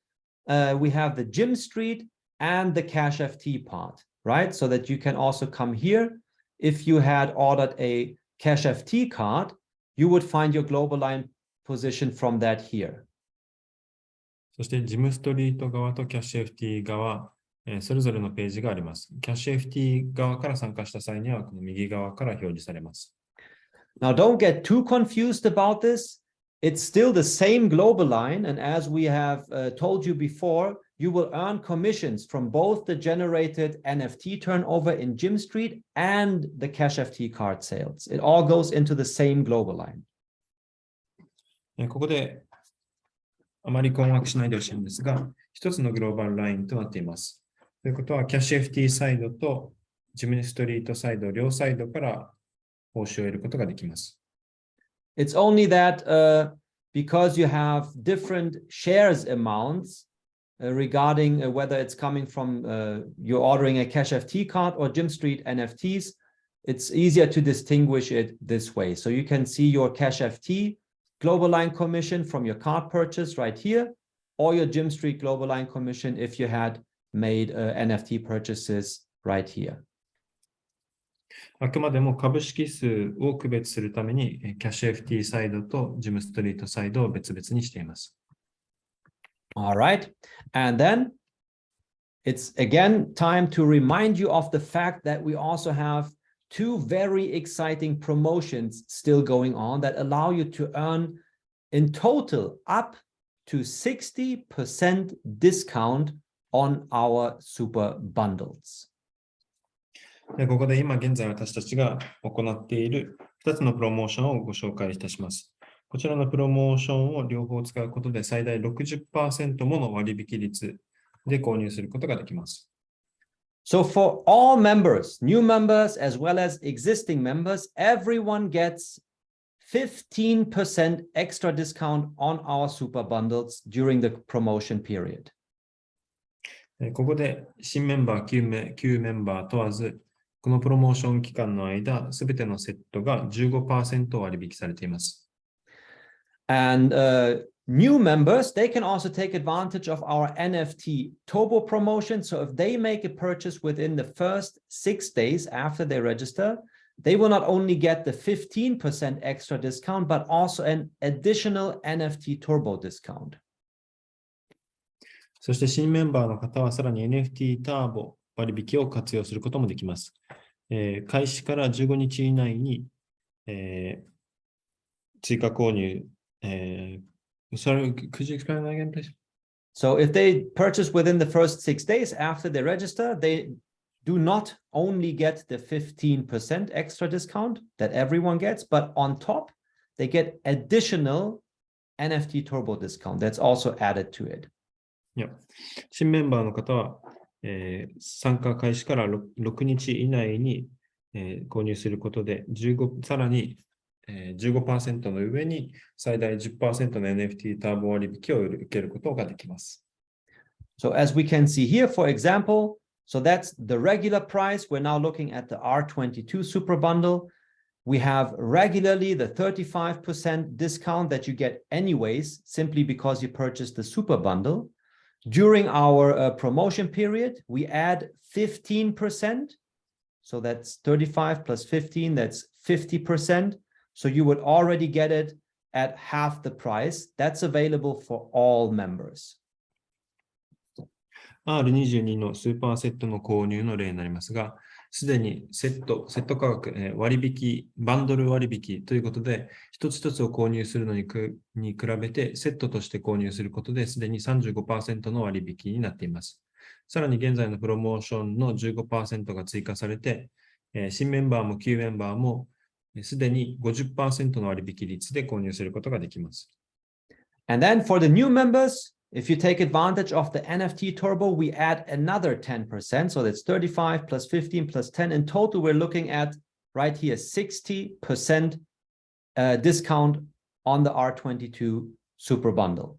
We have the GYMSTREET and the CashFT part, right? So that you can also come here. If you had ordered a CashFT card, you would find your global line position from that here. そして、ジムストリート側と CashFT 側、それぞれのページがあります。CashFT 側から参加した際には、この右側から表示されます。Now, don't get too confused about this. It's still the same global line. And as we have told you before, you will earn commissions from both the generated NFT turnover in GYMSTREET and the CashFT card sales. It all goes into the same global line. ここであまり困惑しないでほしいんですが、一つのグローバルラインとなっています。ということは、CashFT サイドとGYMSTREETサイド、両サイドから報酬を得ることができます。It's only that because you have different shares amounts regarding whether it's coming from you're ordering a CashFT card or GYMSTREET NFTs, it's easier to distinguish it this way. So you can see your CashFT global line commission from your card purchase right here, or your GYMSTREET global line commission if you had made NFT purchases right here. あくまでも株式数を区別するために、CashFT サイドとGYMSTREETサイドを別々にしています。All right. And then it's again time to remind you of the fact that we also have two very exciting promotions still going on that allow you to earn in total up to 60% discount on our super bundles. ここで今現在私たちが行っている2つのプロモーションをご紹介いたします。こちらのプロモーションを両方使うことで最大 60% もの割引率で購入することができます。So for all members, new members as well as existing members, everyone gets 15% extra discount on our super bundles during the promotion period. ここで新メンバー、旧メンバー問わず、このプロモーション期間の間、すべてのセットが 15% 割引されています。And new members, they can also take advantage of our NFT turbo promotion. So if they make a purchase within the first 6 days after they register, they will not only get the 15% extra discount, but also an additional NFT turbo discount. そして新メンバーの方はさらに NFT ターボ割引を活用することもできます。開始から15日以内に、追加購入、Sorry, could you explain that again, please? So if they purchase within the first 6 days after they register, they do not only get the 15% extra discount that everyone gets, but on top, they get additional NFT turbo discount that's also added to it. Yeah. 新メンバーの方は、参加開始から6日以内に、購入することでさらに15% の上に最大 10% の NFT ターボ割引を受けることができます。So as we can see here, for example, so that's the regular price. We're now looking at the R22 Super Bundle. We have regularly the 35% discount that you get anyways, simply because you purchased the Super Bundle. During our promotion period, we add 15%. So that's 35 plus 15, that's 50%. So you would already get it at half the price. That's available for all members. R22 のスーパーセットの購入の例になりますが、すでにセット価格、割引、バンドル割引ということで、一つ一つを購入するのに比べて、セットとして購入することですでに 35% の割引になっています。さらに現在のプロモーションの 15% が追加されて、新メンバーも旧メンバーもすでに 50% の割引率で購入することができます。And then for the new members, if you take advantage of the NFT Turbo, we add another 10%. So that's 35 plus 15 plus 10. In total, we're looking at right here, 60% discount on the R22 Super Bundle.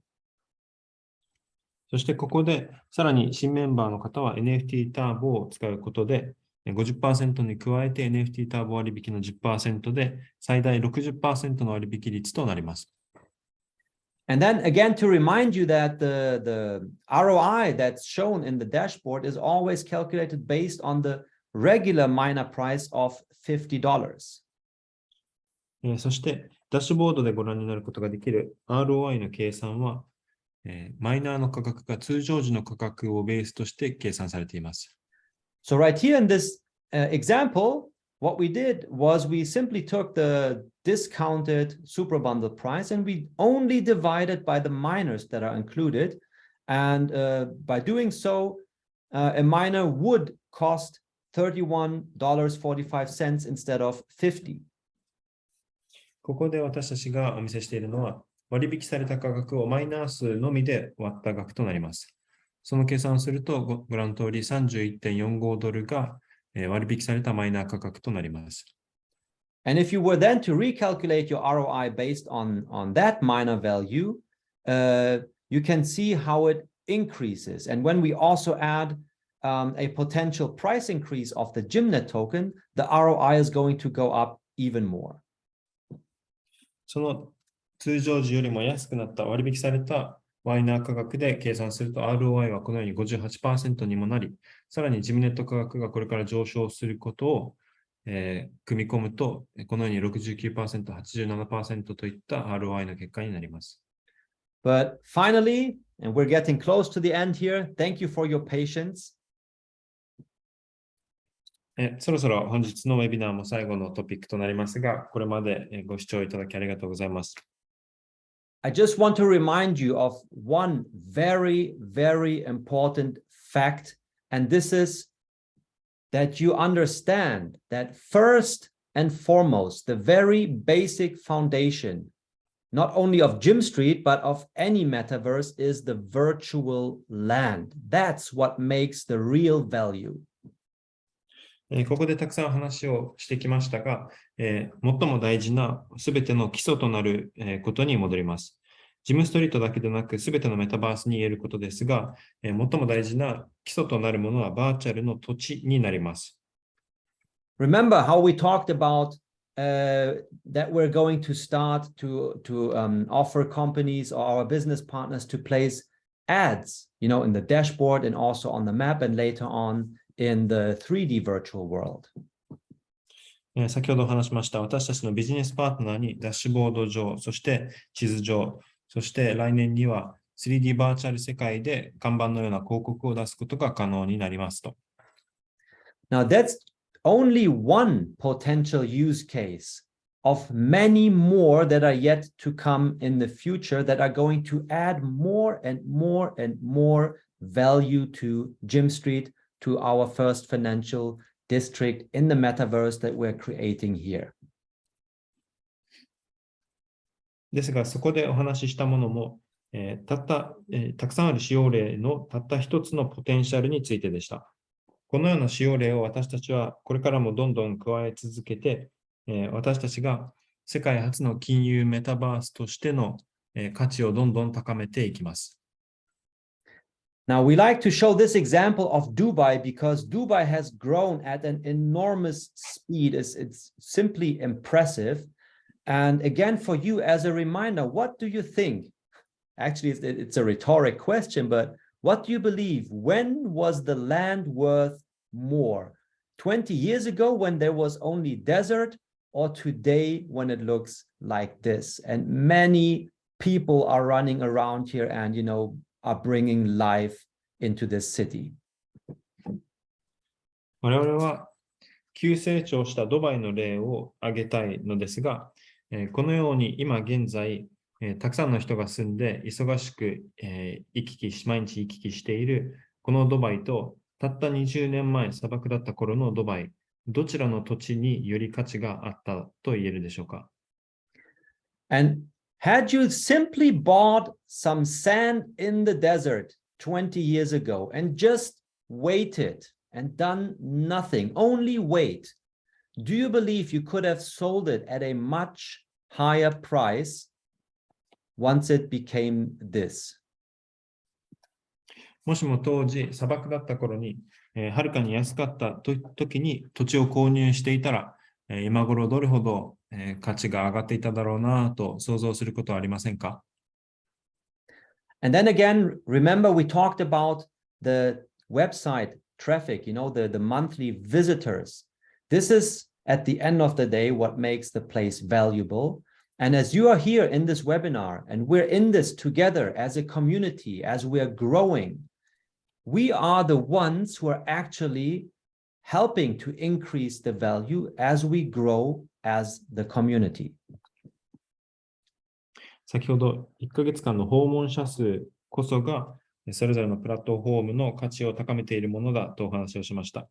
そしてここでさらに新メンバーの方は NFT ターボを使うことで 50% に加えて NFT ターボ割引の 10% で最大 60% の割引率となります。And then again, to remind you that the ROI that's shown in the dashboard is always calculated based on the regular miner price of $50. そしてダッシュボードでご覧になることができる ROI の計算はマイナーの価格が通常時の価格をベースとして計算されています。So right here in this example, what we did was we simply took the discounted super bundle price and we only divided by the miners that are included. And by doing so, a miner would cost $31.45 instead of $50. ここで私たちがお見せしているのは、割引された価格をマイナー数のみで割った額となります。その計算をすると、ご覧の通り $31.45 が割引されたマイナー価格となります。And if you were then to recalculate your ROI based on that miner value, you can see how it increases. And when we also add a potential price increase of the GYMNet token, the ROI is going to go up even more. その通常時よりも安くなった割引されたマイナー価格で計算すると ROI はこのように 58% にもなり、さらにGYMNet価格がこれから上昇することを、組み込むと、このように 69%、87% といった ROI の結果になります。But finally, and we're getting close to the end here, thank you for your patience. そろそろ本日のウェビナーも最後のトピックとなりますが、これまでご視聴いただきありがとうございます。I just want to remind you of one very, very important fact, and this is that you understand that first and foremost, the very basic foundation, not only of GYMSTREET, but of any metaverse, is the virtual land. That's what makes the real value. ここでたくさん話をしてきましたが、最も大事なすべての基礎となることに戻ります。GYMSTREETだけでなくすべてのメタバースに言えることですが、最も大事な基礎となるものはバーチャルの土地になります。Remember how we talked about that we're going to start to offer companies or our business partners to place ads, in the dashboard and also on the map and later on in the 3D virtual world. 先ほどお話しました私たちのビジネスパートナーにダッシュボード上、そして地図上、そして来年には 3D バーチャル世界で看板のような広告を出すことが可能になりますと。Now that's only one potential use case of many more that are yet to come in the future that are going to add more and more and more value to GYMSTREET, to our first financial district in the metaverse that we're creating here. ですが、そこでお話ししたものも、たくさんある使用例のたった一つのポテンシャルについてでした。このような使用例を私たちはこれからもどんどん加え続けて、私たちが世界初の金融メタバースとしての価値をどんどん高めていきます。Now, we like to show this example of Dubai because Dubai has grown at an enormous speed. It's simply impressive. And again, for you as a reminder, what do you think? Actually, it's a rhetoric question, but what do you believe? When was the land worth more? 20 years ago when there was only desert, or today when it looks like this? And many people are running around here and, are bringing life into this city. 我々は急成長したドバイの例を挙げたいのですが、このように今現在、たくさんの人が住んで忙しく、毎日行き来しているこのドバイと、たった20年前砂漠だった頃のドバイ、どちらの土地により価値があったと言えるでしょうか。And had you simply bought some sand in the desert 20 years ago and just waited and done nothing, only wait, do you believe you could have sold it at a much higher price once it became this? もしも当時砂漠だった頃に、はるかに安かった時に土地を購入していたら、今頃どれほど、価値が上がっていただろうなと想像することはありませんか？ And then again, remember we talked about the website traffic, the monthly visitors. This is at the end of the day what makes the place valuable. And as you are here in this webinar and we're in this together as a community, as we're growing, we are the ones who are actually helping to increase the value as we grow as the community. 先ほど1ヶ月間の訪問者数こそがそれぞれのプラットフォームの価値を高めているものだとお話をしました。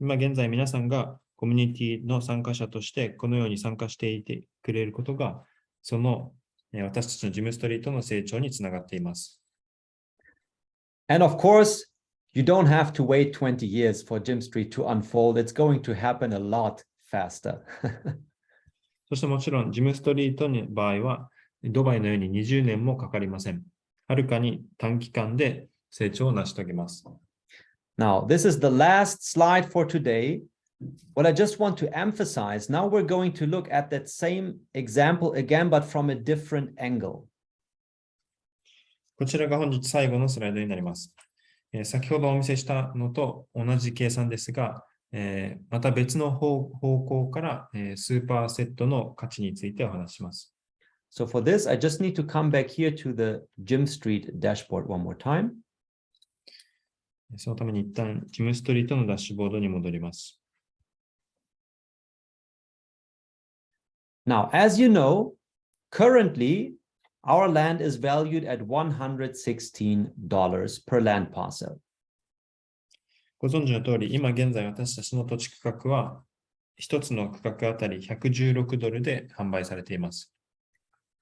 今現在皆さんがコミュニティの参加者としてこのように参加していてくれることがその私たちのジムストリートの成長につながっています。And of course, you don't have to wait 20 years for GYMSTREET to unfold. It's going to happen a lot faster. そしてもちろんジムストリートの場合はドバイのように20年もかかりません。はるかに短期間で成長を成し遂げます。Now, this is the last slide for today. What I just want to emphasize, now we're going to look at that same example again, but from a different angle. こちらが本日最後のスライドになります。先ほどお見せしたのと同じ計算ですが、また別の方向からスーパーセットの価値についてお話しします。So for this, I just need to come back here to the GYMSTREET dashboard one more time. そのために一旦ジムストリートのダッシュボードに戻ります。Now, as you know, currently our land is valued at $116 per land parcel. ご存知の通り、今現在私たちの土地区画は一つの区画あたり$116で販売されています。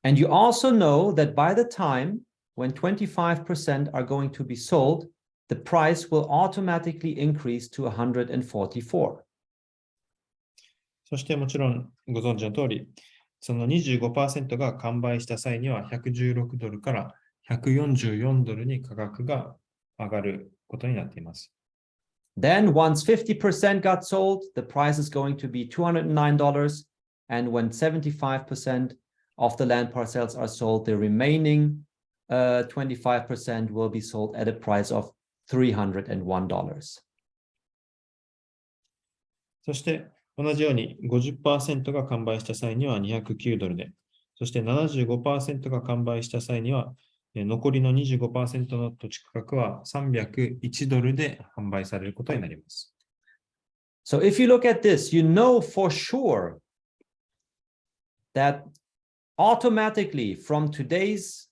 And you also know that by the time when 25% are going to be sold, the price will automatically increase to $144. そしてもちろんご存知の通り、その 25% が完売した際には$116から$144に価格が上がることになっています。Then once 50% got sold, the price is going to be $209. And when 75% of the land parcels are sold, the remaining 25% will be sold at a price of $301. そして同じように 50% が完売した際には$209で、そして 75% が完売した際には残りの 25% の土地価格は$301で販売されることになります。So if you look at this, you know for sure that automatically from today's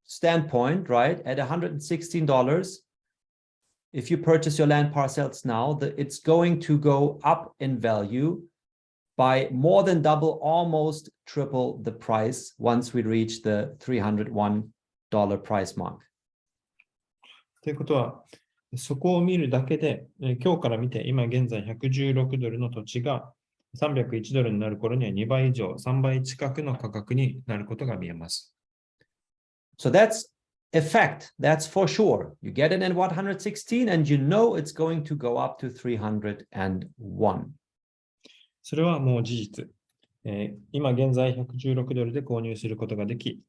standpoint, right, at $116, if you purchase your land parcels now, it's going to go up in value by more than double, almost triple the price once we reach the $301 price mark. ということは、そこを見るだけで、今日から見て、今現在$116の土地が$301になる頃には2倍以上、3倍近くの価格になることが見えます。So that's a fact. That's for sure. You get it at $116 and you know it's going to go up to $301. それはもう事実。今現在$116で購入することができ、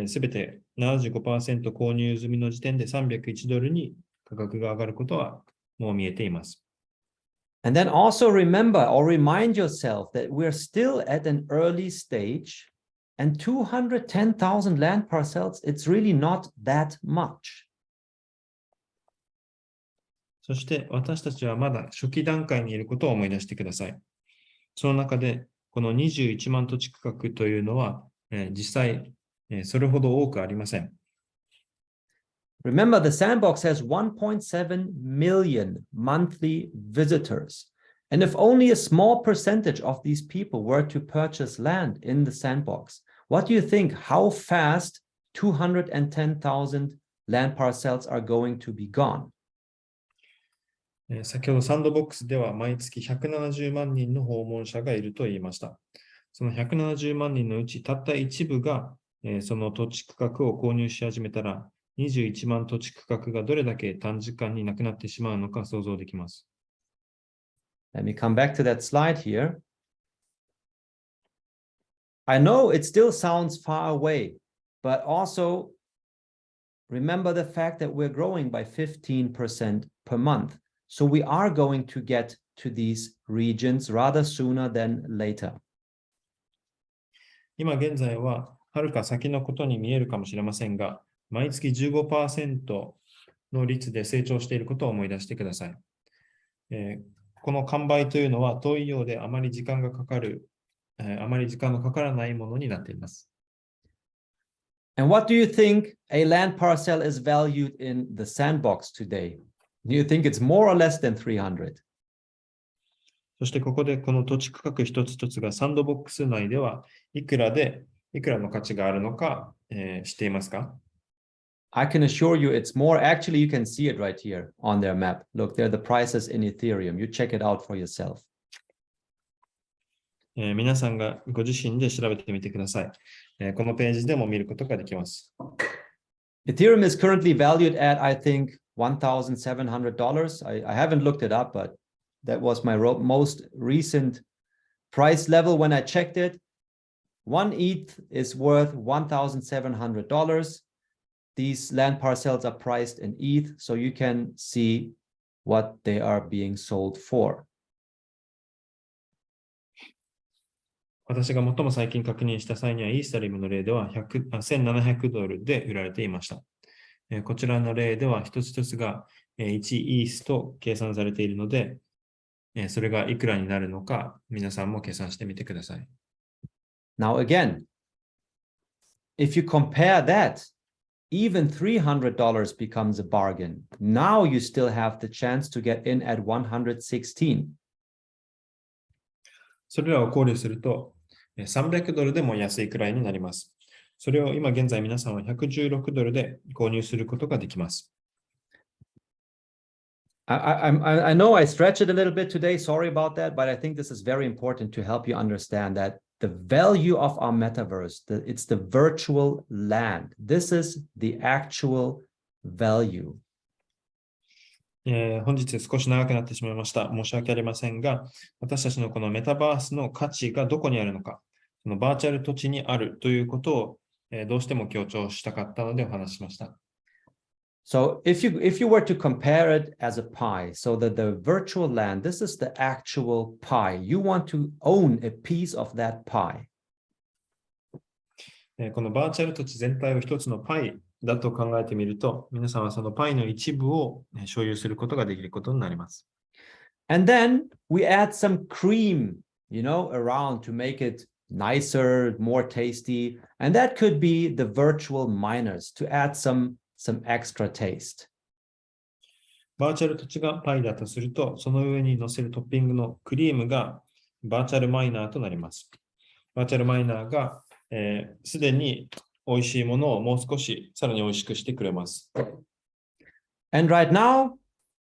すべて 75% 購入済みの時点で$301に価格が上がることはもう見えています。And then also remember or remind yourself that we're still at an early stage and 210,000 land parcels, it's really not that much. そして私たちはまだ初期段階にいることを思い出してください。その中でこの21万土地区画というのは、実際それほど多くありません。Remember, the sandbox has 1.7 million monthly visitors. And if only a small percentage of these people were to purchase land in the sandbox, what do you think? How fast 210,000 land parcels are going to be gone? 先ほどサンドボックスでは毎月170万人の訪問者がいると言いました。その170万人のうちたった一部がその土地区画を購入し始めたら21万土地区画がどれだけ短時間になくなってしまうのか想像できます。Let me come back to that slide here. I know it still sounds far away, but also remember the fact that we're growing by 15% per month. So we are going to get to these regions rather sooner than later. 今現在ははるか先のことに見えるかもしれませんが、毎月 15% の率で成長していることを思い出してください。この完売というのは遠いようであまり時間がかからないものになっています。And what do you think a land parcel is valued in the sandbox today? Do you think it's more or less than 300? そしてここでこの土地区画一つ一つがサンドボックス内ではいくらの価値があるのか、知っていますか？ I can assure you it's more. Actually, you can see it right here on their map. Look, there are the prices in Ethereum. You check it out for yourself. 皆さんがご自身で調べてみてください。このページでも見ることができます。Ethereum is currently valued at, I think, $1,700. I haven't looked it up, but that was my most recent price level when I checked it. One ETH is worth $1,700. These land parcels are priced in ETH, so you can see what they are being sold for. 私が最も最近確認した際には、イーサリムの例では$1,700で売られていました。こちらの例では一つ一つが1イースと計算されているので、それがいくらになるのか皆さんも計算してみてください。Now again, if you compare that, even $300 becomes a bargain. Now you still have the chance to get in at 116. それらを考慮すると、$300でも安いくらいになります。それを今現在皆さんは$116で購入することができます。I know I stretched it a little bit today. Sorry about that, but I think this is very important to help you understand that the value of our metaverse, it's the virtual land. This is the actual value. 本日少し長くなってしまいました。申し訳ありませんが、私たちのこのメタバースの価値がどこにあるのか、そのバーチャル土地にあるということを、どうしても強調したかったのでお話ししました。So if you were to compare it as a pie, so that the virtual land, this is the actual pie. You want to own a piece of that pie. このバーチャル土地全体を一つのパイだと考えてみると、皆さんはそのパイの一部を所有することができることになります。And then we add some cream, around to make it nicer, more tasty. And that could be the virtual miners to add some extra taste. バーチャル土地がパイだとすると、その上に乗せるトッピングのクリームがバーチャルマイナーとなります。バーチャルマイナーがすでに美味しいものをもう少しさらに美味しくしてくれます。And right now,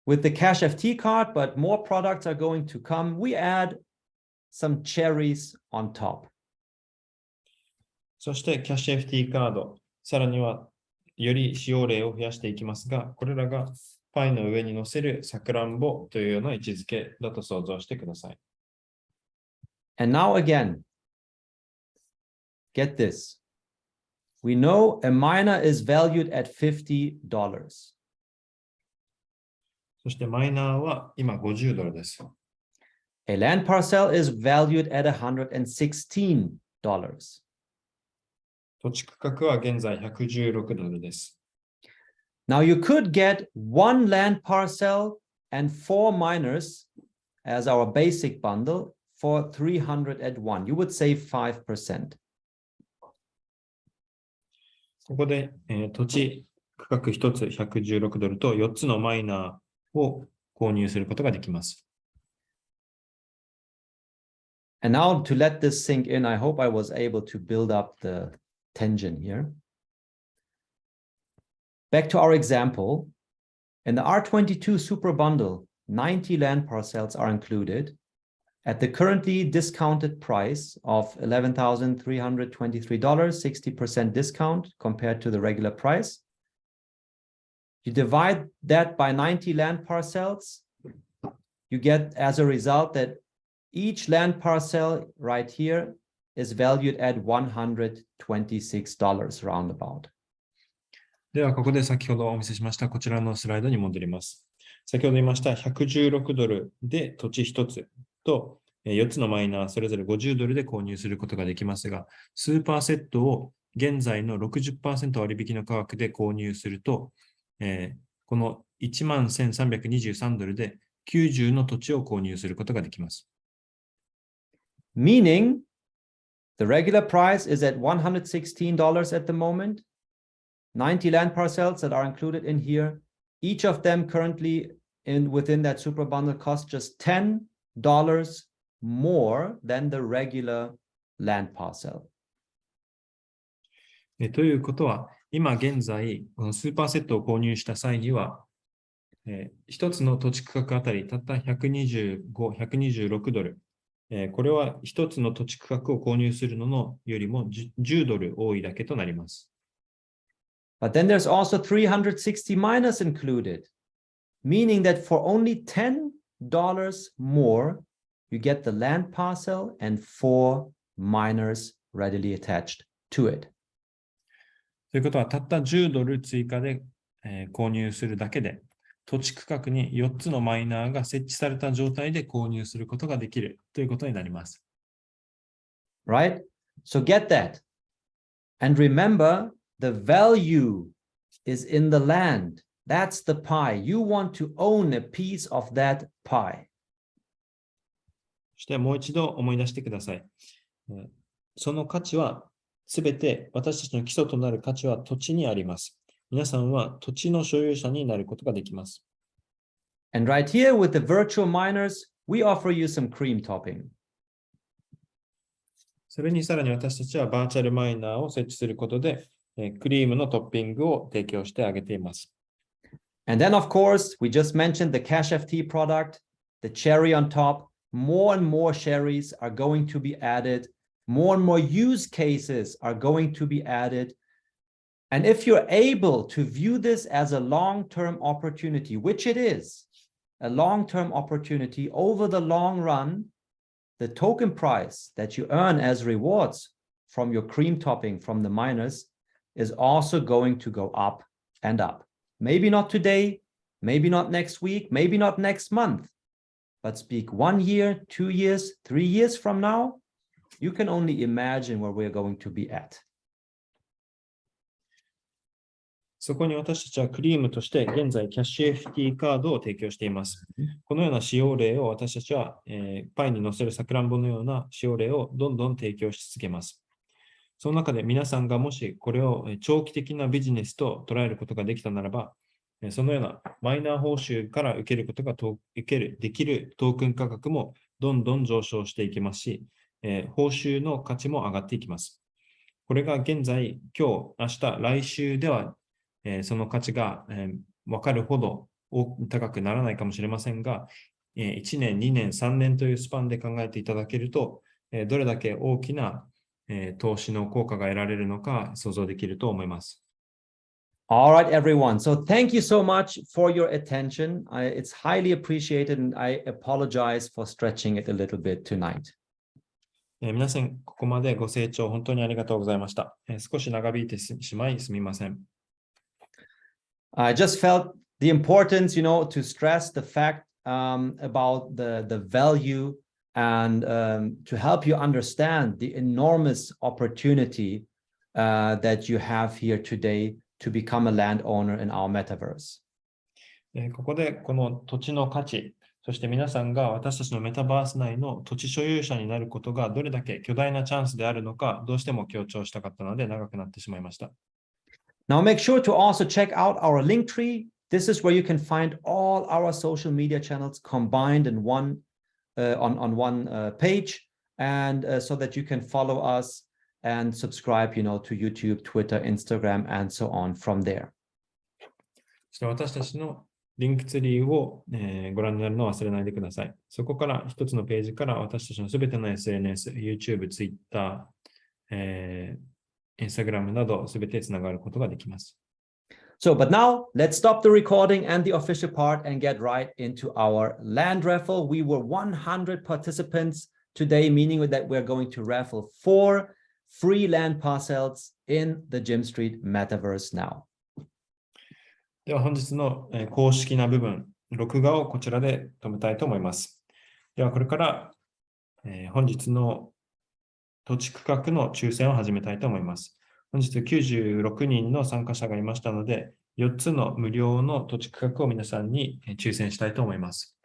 with the CashFT card, but more products are going to come, we add some cherries on top. そして CashFT カード、さらにはより使用例を増やしていきますが、これらがパイの上に乗せるさくらんぼというような位置づけだと想像してください。And now again, get this. We know a miner is valued at $50. そしてマイナーは今$50です。A land parcel is valued at $116. 土地区画は現在$116です。Now you could get one land parcel and 4 miners as our basic bundle for $301. You would save 5%. ここで、土地区画1つ$116と4つのマイナーを購入することができます。And now to let this sink in, I hope I was able to build up the tension here. Back to our example. In the R22 Super Bundle, 90 land parcels are included at the currently discounted price of $11,323, 60% discount compared to the regular price. You divide that by 90 land parcels. You get as a result that each land parcel right here is valued at $126 roundabout. では、ここで先ほどお見せしましたこちらのスライドに戻ります。先ほど言いました$116で土地1つと4つのマイナーそれぞれ$50で購入することができますが、スーパーセットを現在の 60% 割引の価格で購入すると、この$11,323で90の土地を購入することができます。Meaning, the regular price is at $116 at the moment. 90 land parcels that are included in here. Each of them currently within that super bundle costs just $10 more than the regular land parcel. ということは、今現在、このスーパーセットを購入した際には、一つの土地区画あたりたった$126。これは一つの土地区画を購入するののよりも$10多いだけとなります。But then there's also 360 miners included, meaning that for only $10 more, you get the land parcel and 4 miners readily attached to it. ということは、たった$10追加で、購入するだけで、土地区画に4つのマイナーが設置された状態で購入することができるということになります。Right? So get that. And remember, the value is in the land. That's the pie. You want to own a piece of that pie. そしてもう一度思い出してください。その価値はすべて私たちの基礎となる価値は土地にあります。皆さんは土地の所有者になることができます。And right here with the virtual miners, we offer you some cream topping. それにさらに私たちはバーチャルマイナーを設置することで、クリームのトッピングを提供してあげています。And then, of course, we just mentioned the CashFT product, the cherry on top. More and more cherries are going to be added. More and more use cases are going to be added. And if you're able to view this as a long-term opportunity, which it is, a long-term opportunity over the long run, the token price that you earn as rewards from your cream topping from the miners is also going to go up and up. Maybe not today, maybe not next week, maybe not next month, but speak 1 year, 2 years, 3 years from now, you can only imagine where we're going to be at. そこに私たちはクリームとして現在キャッシュ FT カードを提供しています。このような使用例を私たちは、パイに載せるさくらんぼのような使用例をどんどん提供し続けます。その中で皆さんがもしこれを長期的なビジネスと捉えることができたならば、そのようなマイナー報酬から受けることができるトークン価格もどんどん上昇していきますし、報酬の価値も上がっていきます。これが現在、今日、明日、来週では、その価値が、分かるほど高くならないかもしれませんが、1年、2年、3年というスパンで考えていただけると、どれだけ大きな、投資の効果が得られるのか想像できると思います。All right, everyone. So thank you so much for your attention. It's highly appreciated, and I apologize for stretching it a little bit tonight. 皆さん、ここまでご清聴本当にありがとうございました。少し長引いてしまいすみません。I just felt the importance, to stress the fact about the value and to help you understand the enormous opportunity that you have here today to become a landowner in our metaverse. ここでこの土地の価値、そして皆さんが私たちのメタバース内の土地所有者になることがどれだけ巨大なチャンスであるのか、どうしても強調したかったので長くなってしまいました。Now make sure to also check out our link tree. This is where you can find all our social media channels combined in one on one page, and so that you can follow us and subscribe, to YouTube, Twitter, Instagram, and so on from there. そして私たちのリンクツリーを、ご覧になるのを忘れないでください。そこから一つのページから私たちのすべての SNS、YouTube、Twitter、Instagram などすべてつながることができます。So, but now let's stop the recording and the official part and get right into our land raffle. We were 100 participants today, meaning that we're going to raffle 4 free land parcels in the GYMSTREET Metaverse now. では本日の公式な部分、録画をこちらで止めたいと思います。ではこれから本日の土地区画の抽選を始めたいと思います。本日96人の参加者がいましたので、4つの無料の土地区画を皆さんに抽選したいと思います。